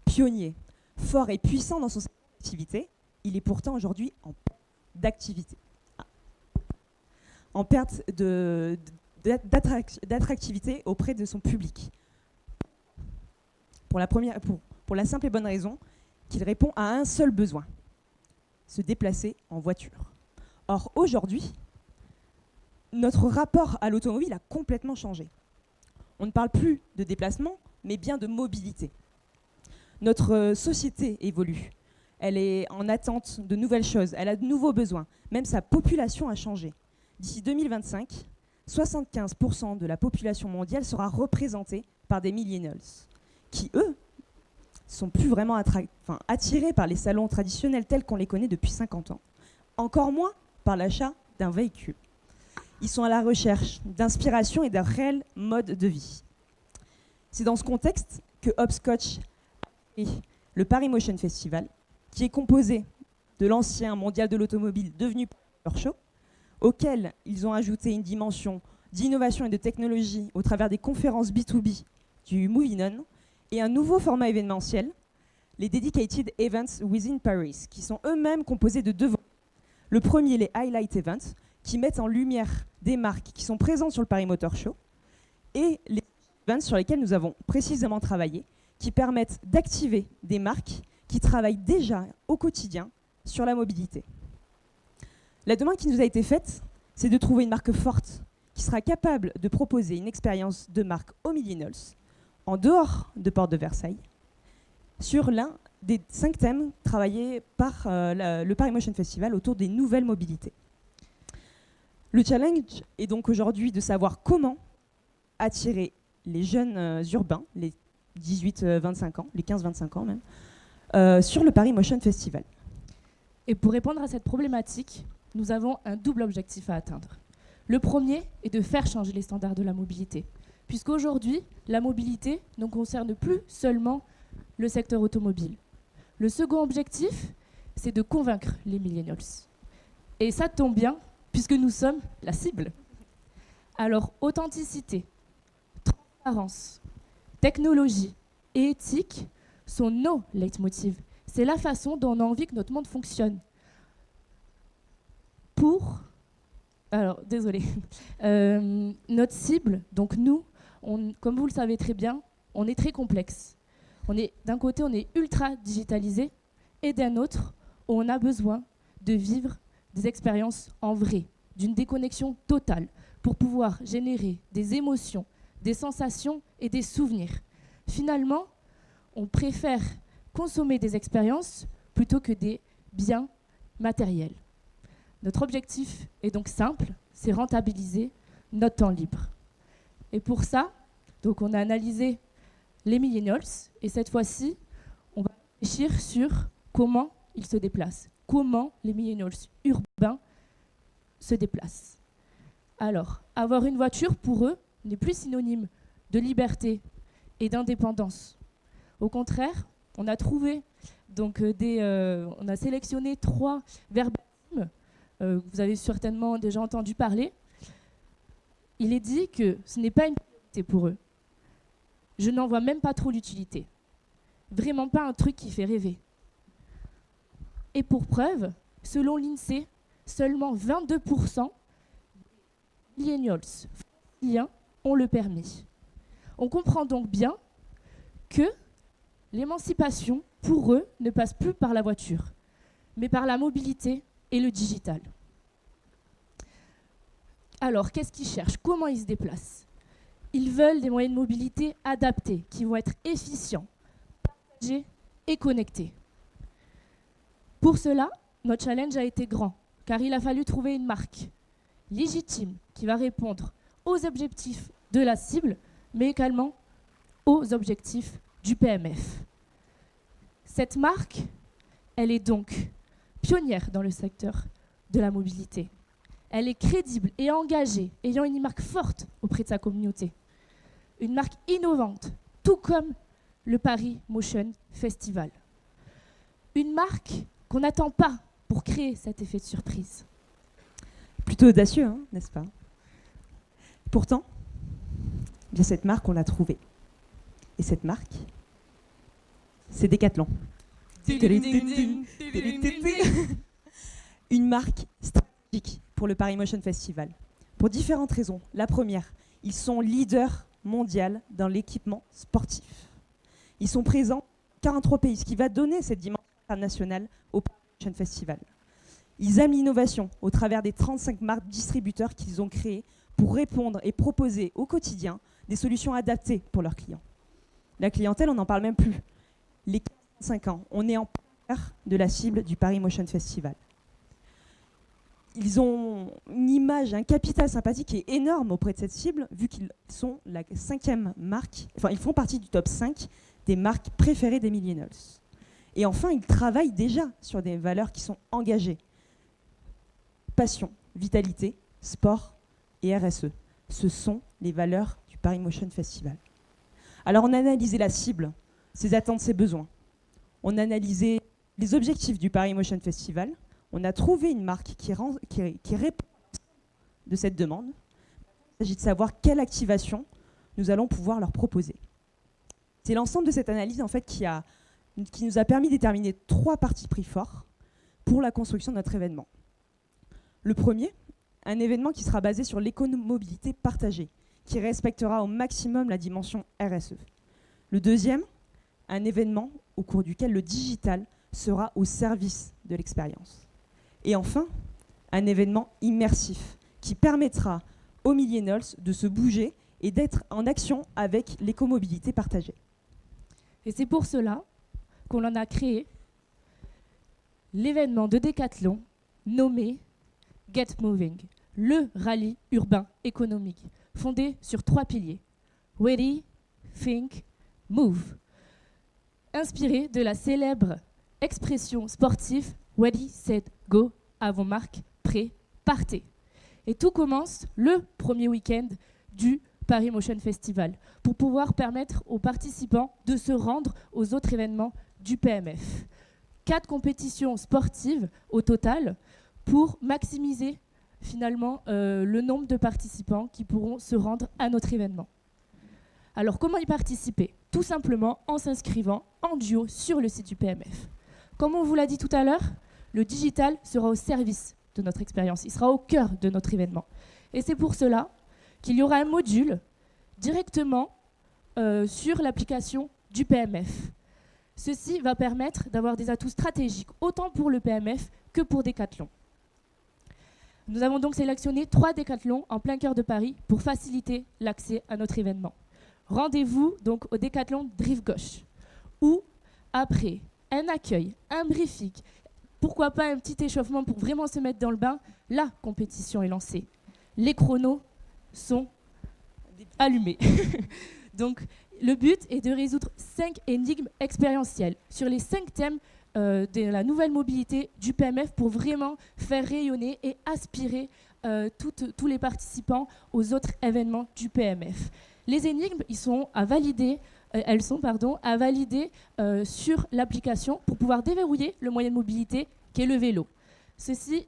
Pionnier, fort et puissant dans son secteur d'activité, il est pourtant aujourd'hui en perte d'activité. En perte d'attractivité auprès de son public. Pour la simple et bonne raison qu'il répond à un seul besoin, se déplacer en voiture. Or, aujourd'hui, notre rapport à l'automobile a complètement changé. On ne parle plus de déplacement, mais bien de mobilité. Notre société évolue. Elle est en attente de nouvelles choses, elle a de nouveaux besoins. Même sa population a changé. D'ici 2025, 75% de la population mondiale sera représentée par des millennials, qui, eux, sont plus vraiment attirés par les salons traditionnels tels qu'on les connaît depuis 50 ans. Encore moins par l'achat d'un véhicule. Ils sont à la recherche d'inspiration et d'un réel mode de vie. C'est dans ce contexte que Hopscotch et le Paris Motion Festival, qui est composé de l'ancien mondial de l'automobile devenu leur show, auquel ils ont ajouté une dimension d'innovation et de technologie au travers des conférences B2B du Moving On et un nouveau format événementiel, les Dedicated Events Within Paris, qui sont eux-mêmes composés de 2 volets. Le premier, les Highlight Events, qui mettent en lumière des marques qui sont présentes sur le Paris Motor Show, et les events sur lesquels nous avons précisément travaillé, qui permettent d'activer des marques qui travaillent déjà au quotidien sur la mobilité. La demande qui nous a été faite, c'est de trouver une marque forte qui sera capable de proposer une expérience de marque aux millennials en dehors de Porte de Versailles sur l'un des 5 thèmes travaillés par le Paris Motion Festival autour des nouvelles mobilités. Le challenge est donc aujourd'hui de savoir comment attirer les jeunes urbains, les 18-25 ans, les 15-25 ans même, sur le Paris Motion Festival. Et pour répondre à cette problématique, nous avons un double objectif à atteindre. Le premier est de faire changer les standards de la mobilité, puisqu'aujourd'hui, la mobilité ne concerne plus seulement le secteur automobile. Le second objectif, c'est de convaincre les millennials. Et ça tombe bien, puisque nous sommes la cible. Alors, authenticité, transparence, technologie et éthique sont nos leitmotivs. C'est la façon dont on a envie que notre monde fonctionne. Alors, désolé. Notre cible, donc nous, comme vous le savez très bien, on est très complexe. D'un côté, on est ultra digitalisé, et d'un autre, on a besoin de vivre des expériences en vrai, d'une déconnexion totale, pour pouvoir générer des émotions, des sensations et des souvenirs. Finalement, on préfère consommer des expériences plutôt que des biens matériels. Notre objectif est donc simple, c'est rentabiliser notre temps libre. Et pour ça, donc on a analysé les millennials et cette fois-ci, on va réfléchir sur comment ils se déplacent, comment les millennials urbains se déplacent. Alors, avoir une voiture pour eux n'est plus synonyme de liberté et d'indépendance. Au contraire, on a trouvé donc on a sélectionné 3 verbatims que vous avez certainement déjà entendu parler. Il est dit que ce n'est pas une priorité pour eux. Je n'en vois même pas trop l'utilité. Vraiment pas un truc qui fait rêver. Et pour preuve, selon l'INSEE, seulement 22% des millennials franciliens ont le permis. On comprend donc bien que l'émancipation, pour eux, ne passe plus par la voiture, mais par la mobilité et le digital. Alors, qu'est-ce qu'ils cherchent? Comment ils se déplacent? Ils veulent des moyens de mobilité adaptés, qui vont être efficients, partagés et connectés. Pour cela, notre challenge a été grand, car il a fallu trouver une marque légitime qui va répondre aux objectifs de la cible, mais également aux objectifs du PMF. Cette marque, elle est donc pionnière dans le secteur de la mobilité. Elle est crédible et engagée, ayant une marque forte auprès de sa communauté. Une marque innovante, tout comme le Paris Motion Festival. Une marque qu'on n'attend pas pour créer cet effet de surprise. Plutôt audacieux, hein, n'est-ce pas? Pourtant, bien cette marque, on l'a trouvée. Et cette marque, c'est Decathlon. Une marque stratégique pour le Paris Motion Festival. Pour différentes raisons. La première, ils sont leaders mondiaux dans l'équipement sportif. Ils sont présents dans 43 pays, ce qui va donner cette dimension internationale au Paris Motion Festival. Ils aiment l'innovation au travers des 35 marques distributeurs qu'ils ont créées pour répondre et proposer au quotidien des solutions adaptées pour leurs clients. La clientèle, on n'en parle même plus. Les 45 ans, on est en plein de la cible du Paris Motion Festival. Ils ont une image, un capital sympathique qui est énorme auprès de cette cible, vu qu'ils sont la 5e marque, enfin ils font partie du top 5 des marques préférées des millennials. Et enfin, ils travaillent déjà sur des valeurs qui sont engagées. Passion, vitalité, sport et RSE. Ce sont les valeurs du Paris Motion Festival. Alors on a analysé la cible, ses attentes, ses besoins. On a analysé les objectifs du Paris Motion Festival. On a trouvé une marque qui répond de cette demande. Il s'agit de savoir quelle activation nous allons pouvoir leur proposer. C'est l'ensemble de cette analyse en fait, qui nous a permis de déterminer 3 partis pris forts pour la construction de notre événement. Le premier, un événement qui sera basé sur l'écomobilité partagée, qui respectera au maximum la dimension RSE. Le deuxième, un événement au cours duquel le digital sera au service de l'expérience. Et enfin, un événement immersif qui permettra aux millennials de se bouger et d'être en action avec l'écomobilité partagée. Et c'est pour cela qu'on en a créé l'événement de Decathlon nommé Get Moving, le rallye urbain économique, fondé sur 3 piliers. Ready, Think, Move. Inspiré de la célèbre expression sportive Ready, Set, Go, avant marque, prêt, partez. Et tout commence le premier week-end du Paris Motion Festival pour pouvoir permettre aux participants de se rendre aux autres événements du PMF. 4 compétitions sportives au total pour maximiser finalement le nombre de participants qui pourront se rendre à notre événement. Alors comment y participer? Tout simplement en s'inscrivant en duo sur le site du PMF. Comme on vous l'a dit tout à l'heure, le digital sera au service de notre expérience, il sera au cœur de notre événement. Et c'est pour cela qu'il y aura un module directement sur l'application du PMF. Ceci va permettre d'avoir des atouts stratégiques, autant pour le PMF que pour Decathlon. Nous avons donc sélectionné 3 Decathlons en plein cœur de Paris pour faciliter l'accès à notre événement. Rendez-vous donc au Decathlon Drive Gauche, où, après un accueil, un briefing, pourquoi pas un petit échauffement pour vraiment se mettre dans le bain, la compétition est lancée. Les chronos sont allumés. Donc, le but est de résoudre 5 énigmes expérientielles sur les 5 thèmes de la nouvelle mobilité du PMF pour vraiment faire rayonner et aspirer tous les participants aux autres événements du PMF. Les énigmes, elles sont à valider sur l'application pour pouvoir déverrouiller le moyen de mobilité qui est le vélo. Ceci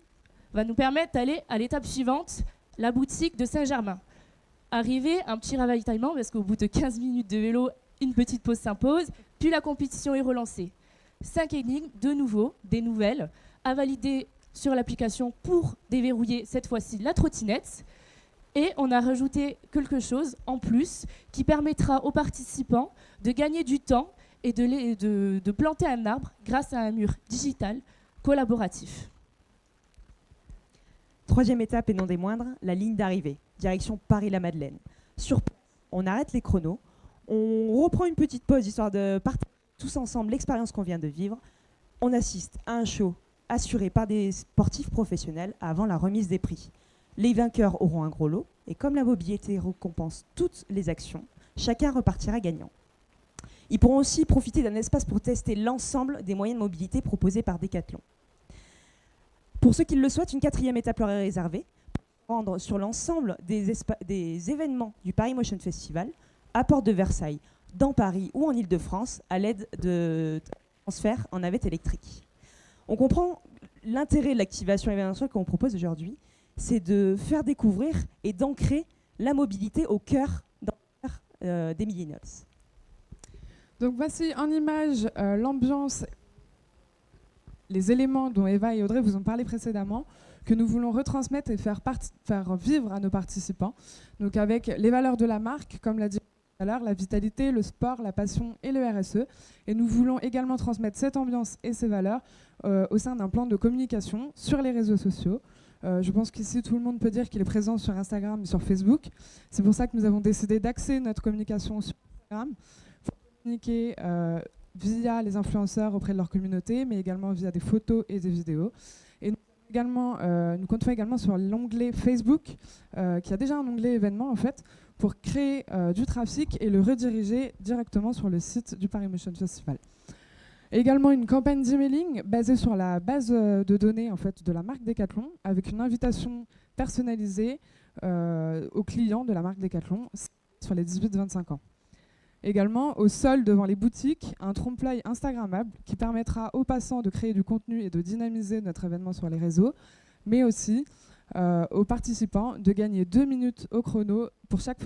va nous permettre d'aller à l'étape suivante, la boutique de Saint-Germain. Arriver, un petit ravitaillement, parce qu'au bout de 15 minutes de vélo, une petite pause s'impose, puis la compétition est relancée. 5 énigmes, de nouveau, des nouvelles, à valider sur l'application pour déverrouiller cette fois-ci la trottinette. Et on a rajouté quelque chose en plus qui permettra aux participants de gagner du temps et de planter un arbre grâce à un mur digital collaboratif. Troisième étape et non des moindres, la ligne d'arrivée, direction Paris-la-Madeleine. Sur place, on arrête les chronos, on reprend une petite pause histoire de partager tous ensemble l'expérience qu'on vient de vivre. On assiste à un show assuré par des sportifs professionnels avant la remise des prix. Les vainqueurs auront un gros lot et comme la mobilité récompense toutes les actions, chacun repartira gagnant. Ils pourront aussi profiter d'un espace pour tester l'ensemble des moyens de mobilité proposés par Decathlon. Pour ceux qui le souhaitent, une 4e étape leur est réservée, pour rendre sur l'ensemble des événements du Paris Motion Festival, à Porte de Versailles, dans Paris ou en Ile-de-France, à l'aide de transferts en navette électrique. On comprend l'intérêt de l'activation événementielle qu'on propose aujourd'hui, c'est de faire découvrir et d'ancrer la mobilité au cœur des millennials. Donc voici en image l'ambiance, les éléments dont Eva et Audrey vous ont parlé précédemment, que nous voulons retransmettre et faire vivre à nos participants. Donc avec les valeurs de la marque, comme l'a dit tout à l'heure, la vitalité, le sport, la passion et le RSE. Et nous voulons également transmettre cette ambiance et ces valeurs au sein d'un plan de communication sur les réseaux sociaux. Je pense qu'ici, tout le monde peut dire qu'il est présent sur Instagram et sur Facebook. C'est pour ça que nous avons décidé d'axer notre communication sur Instagram pour communiquer via les influenceurs auprès de leur communauté, mais également via des photos et des vidéos. Et nous comptons également sur l'onglet Facebook, qui a déjà un onglet événements en fait, pour créer du trafic et le rediriger directement sur le site du Paris Motion Festival. Également une campagne d'emailing basée sur la base de données en fait, de la marque Decathlon, avec une invitation personnalisée aux clients de la marque Decathlon sur les 18-25 ans. Également, au sol devant les boutiques, un trompe-l'œil Instagrammable qui permettra aux passants de créer du contenu et de dynamiser notre événement sur les réseaux, mais aussi aux participants de gagner 2 minutes au chrono pour chaque.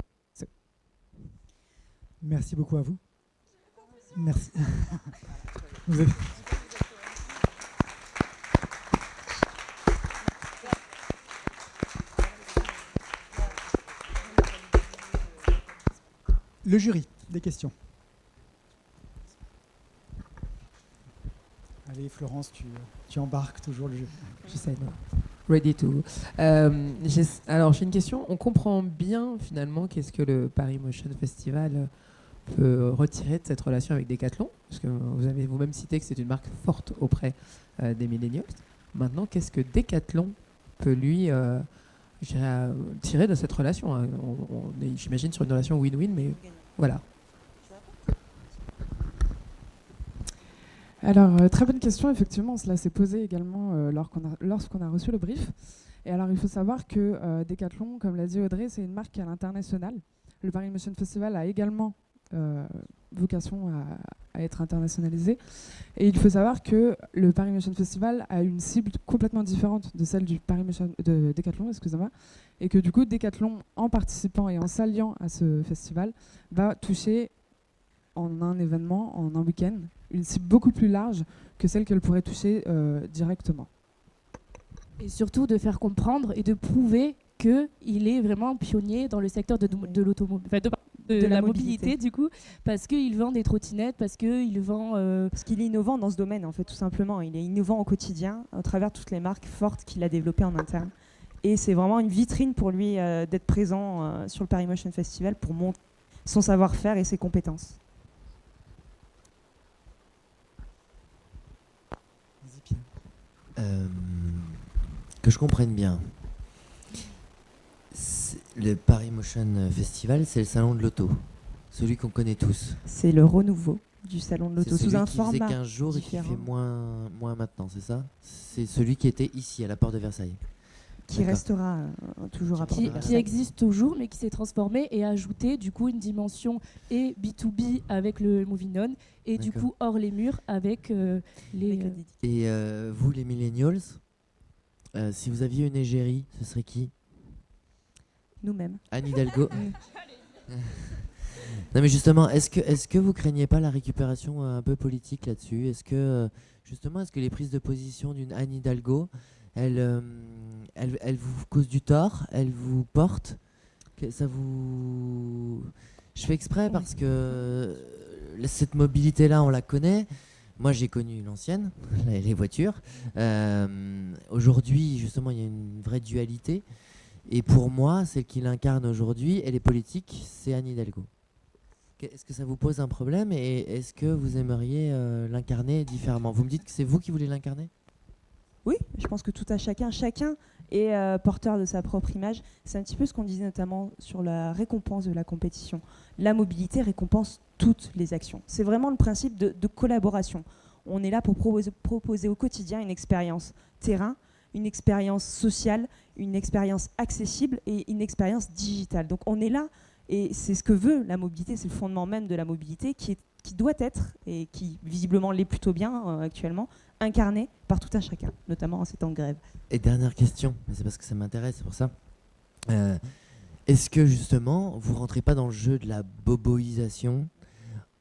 Merci beaucoup à vous. Merci. Le jury, des questions. Allez, Florence, tu embarques toujours le jury. J'essaie de... Ready to. Alors, j'ai une question. On comprend bien, finalement, qu'est-ce que le Paris Motion Festival peut retirer de cette relation avec Decathlon, parce que vous avez vous-même cité que c'est une marque forte auprès des millennials. Maintenant, qu'est-ce que Decathlon peut lui tirer de cette relation, hein. On est, j'imagine, sur une relation win-win, mais voilà. Alors, très bonne question, effectivement, cela s'est posé également lorsqu'on a reçu le brief. Et alors, il faut savoir que Decathlon, comme l'a dit Audrey, c'est une marque à l'international. Le Paris Motion Festival a également vocation à être internationalisé. Et il faut savoir que le Paris Motion Festival a une cible complètement différente de celle du Paris Motion, de Decathlon, excusez-moi, et que du coup, Decathlon, en participant et en s'alliant à ce festival, va toucher en un événement, en un week-end, une cible beaucoup plus large que celle qu'elle pourrait toucher directement. Et surtout de faire comprendre et de prouver qu'il est vraiment pionnier dans le secteur de l'automobile, enfin de la mobilité du coup, parce qu'il vend des trottinettes, parce qu'il vend... Parce qu'il est innovant dans ce domaine en fait, tout simplement. Il est innovant au quotidien, à travers toutes les marques fortes qu'il a développées en interne. Et c'est vraiment une vitrine pour lui d'être présent sur le Paris Motion Festival pour montrer son savoir-faire et ses compétences. Que je comprenne bien. Le Paris Motion Festival, c'est le salon de l'auto, celui qu'on connaît tous. C'est le renouveau du salon de l'auto sous un format format qui faisait 15 jours différent. et qui fait moins maintenant, c'est ça? C'est celui qui était ici, à la porte de Versailles. Qui restera toujours à qui Versailles. existe toujours, mais qui s'est transformé et a ajouté du coup une dimension et B2B avec le Movinon et du coup hors les murs avec les... Et vous, les millennials, si vous aviez une égérie, ce serait qui? Nous-mêmes. Anne Hidalgo. Non mais justement, est-ce que vous craignez pas la récupération un peu politique là-dessus? Est-ce que les prises de position d'une Anne Hidalgo, elles vous causent du tort, elles vous portent, ça vous... Je fais exprès parce que cette mobilité-là, on la connaît. Moi, j'ai connu l'ancienne, les voitures. Aujourd'hui, justement, il y a une vraie dualité. Et pour moi, celle qui l'incarne aujourd'hui, elle est politique, c'est Anne Hidalgo. Est-ce que ça vous pose un problème et est-ce que vous aimeriez l'incarner différemment? Vous me dites que c'est vous qui voulez l'incarner? Oui, je pense que tout à chacun est porteur de sa propre image. C'est un petit peu ce qu'on disait notamment sur la récompense de la compétition. La mobilité récompense toutes les actions. C'est vraiment le principe de collaboration. On est là pour proposer au quotidien une expérience terrain, une expérience sociale, une expérience accessible et une expérience digitale. Donc on est là et c'est ce que veut la mobilité, c'est le fondement même de la mobilité qui doit être, et qui visiblement l'est plutôt bien actuellement, incarné par tout un chacun, notamment en ces temps de grève. Et dernière question, mais c'est parce que ça m'intéresse, c'est pour ça. Est-ce que justement, vous rentrez pas dans le jeu de la boboisation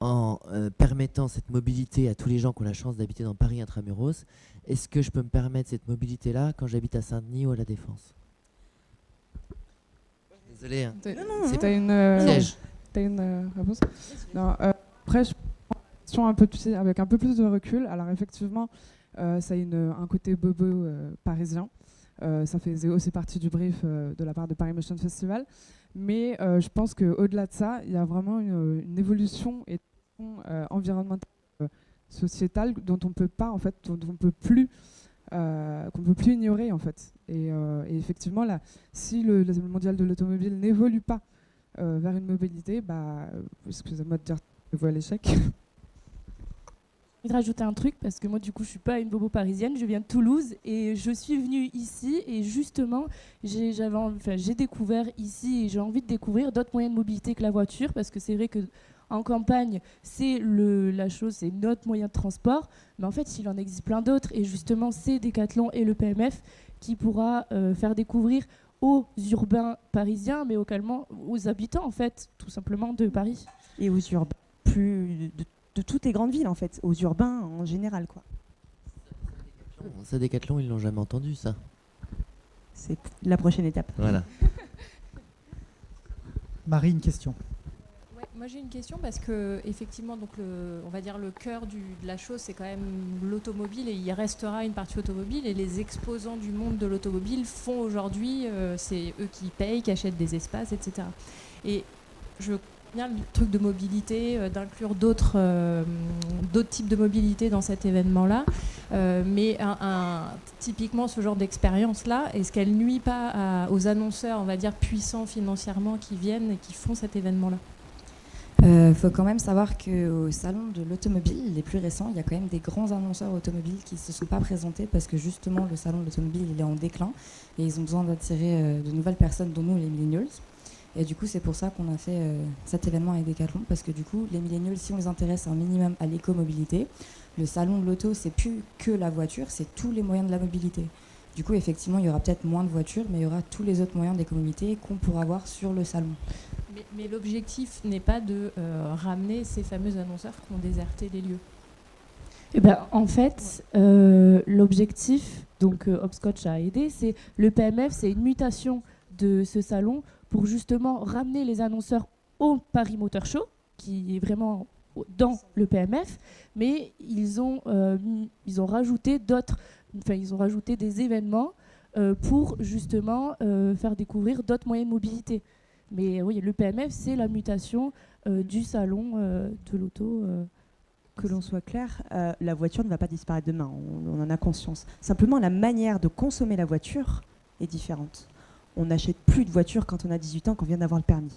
en permettant cette mobilité à tous les gens qui ont la chance d'habiter dans Paris intramuros? Est-ce que je peux me permettre cette mobilité-là quand j'habite à Saint-Denis ou à La Défense? Désolé, hein. T'as une réponse? Non, après, je prends la question avec un peu plus de recul. Alors effectivement, ça a un côté bobo parisien. Ça faisait aussi partie du brief de la part de Paris Motion Festival. Mais je pense qu'au-delà de ça, il y a vraiment une évolution et environnementale, sociétale dont on peut pas, en fait, qu'on peut plus ignorer, en fait. Et effectivement, là, si le mondial de l'automobile n'évolue pas vers une mobilité, excusez-moi de dire que je vois l'échec. Je vais rajouter un truc parce que moi du coup je suis pas une bobo parisienne, je viens de Toulouse et je suis venue ici et justement j'ai découvert ici et j'ai envie de découvrir d'autres moyens de mobilité que la voiture parce que c'est vrai que en campagne c'est c'est notre moyen de transport, mais en fait il en existe plein d'autres et justement c'est Decathlon et le PMF qui pourra faire découvrir aux urbains parisiens mais également aux habitants en fait tout simplement de Paris et aux urbains de toutes les grandes villes, en fait, aux urbains en général, quoi. Ça, Decathlon, ils l'ont jamais entendu, ça. C'est la prochaine étape. Voilà. Marie, une question. Ouais, moi j'ai une question parce que effectivement, donc on va dire le cœur de la chose, c'est quand même l'automobile et il restera une partie automobile et les exposants du monde de l'automobile font aujourd'hui, c'est eux qui payent, qui achètent des espaces, etc. Et je bien le truc de mobilité, d'inclure d'autres types de mobilité dans cet événement-là. Mais typiquement, ce genre d'expérience-là, est-ce qu'elle nuit pas aux annonceurs, on va dire, puissants financièrement qui viennent et qui font cet événement-là? Faut quand même savoir qu'au salon de l'automobile, les plus récents, il y a quand même des grands annonceurs automobiles qui ne se sont pas présentés parce que justement, le salon de l'automobile, il est en déclin et ils ont besoin d'attirer de nouvelles personnes, dont nous, les millennials. Et du coup, c'est pour ça qu'on a fait cet événement avec Decathlon, parce que du coup, les millennials, si on les intéresse un minimum à l'écomobilité, le salon de l'auto, c'est plus que la voiture, c'est tous les moyens de la mobilité. Du coup, effectivement, il y aura peut-être moins de voitures, mais il y aura tous les autres moyens d'écomobilité qu'on pourra voir sur le salon. Mais l'objectif n'est pas de ramener ces fameux annonceurs qui ont déserté les lieux. Eh ben, en fait, l'objectif, donc Hopscotch a aidé, c'est le PMF, c'est une mutation de ce salon pour justement ramener les annonceurs au Paris Motor Show, qui est vraiment dans le PMF, mais ils ont rajouté des événements pour justement faire découvrir d'autres moyens de mobilité. Mais oui, le PMF, c'est la mutation du salon de l'auto Que l'on soit clair, la voiture ne va pas disparaître demain, on en a conscience. Simplement, la manière de consommer la voiture est différente. On n'achète plus de voiture quand on a 18 ans, qu'on vient d'avoir le permis.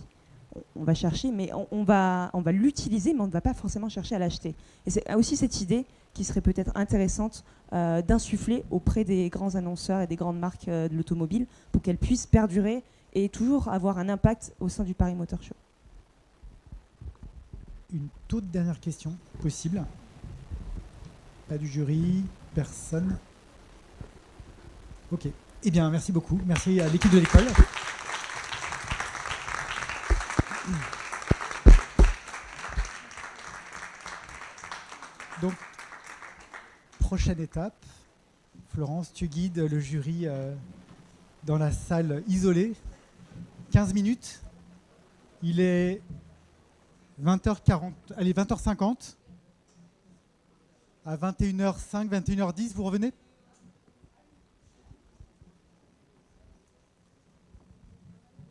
On va chercher, mais on va l'utiliser, mais on ne va pas forcément chercher à l'acheter. Et c'est aussi cette idée qui serait peut-être intéressante d'insuffler auprès des grands annonceurs et des grandes marques de l'automobile pour qu'elles puissent perdurer et toujours avoir un impact au sein du Paris Motor Show. Une toute dernière question possible. Pas du jury, personne. Ok. Eh bien, merci beaucoup. Merci à l'équipe de l'école. Donc, prochaine étape. Florence, tu guides le jury dans la salle isolée. 15 minutes. Il est 20h40, allez 20h50. À 21h05, 21h10, vous revenez ?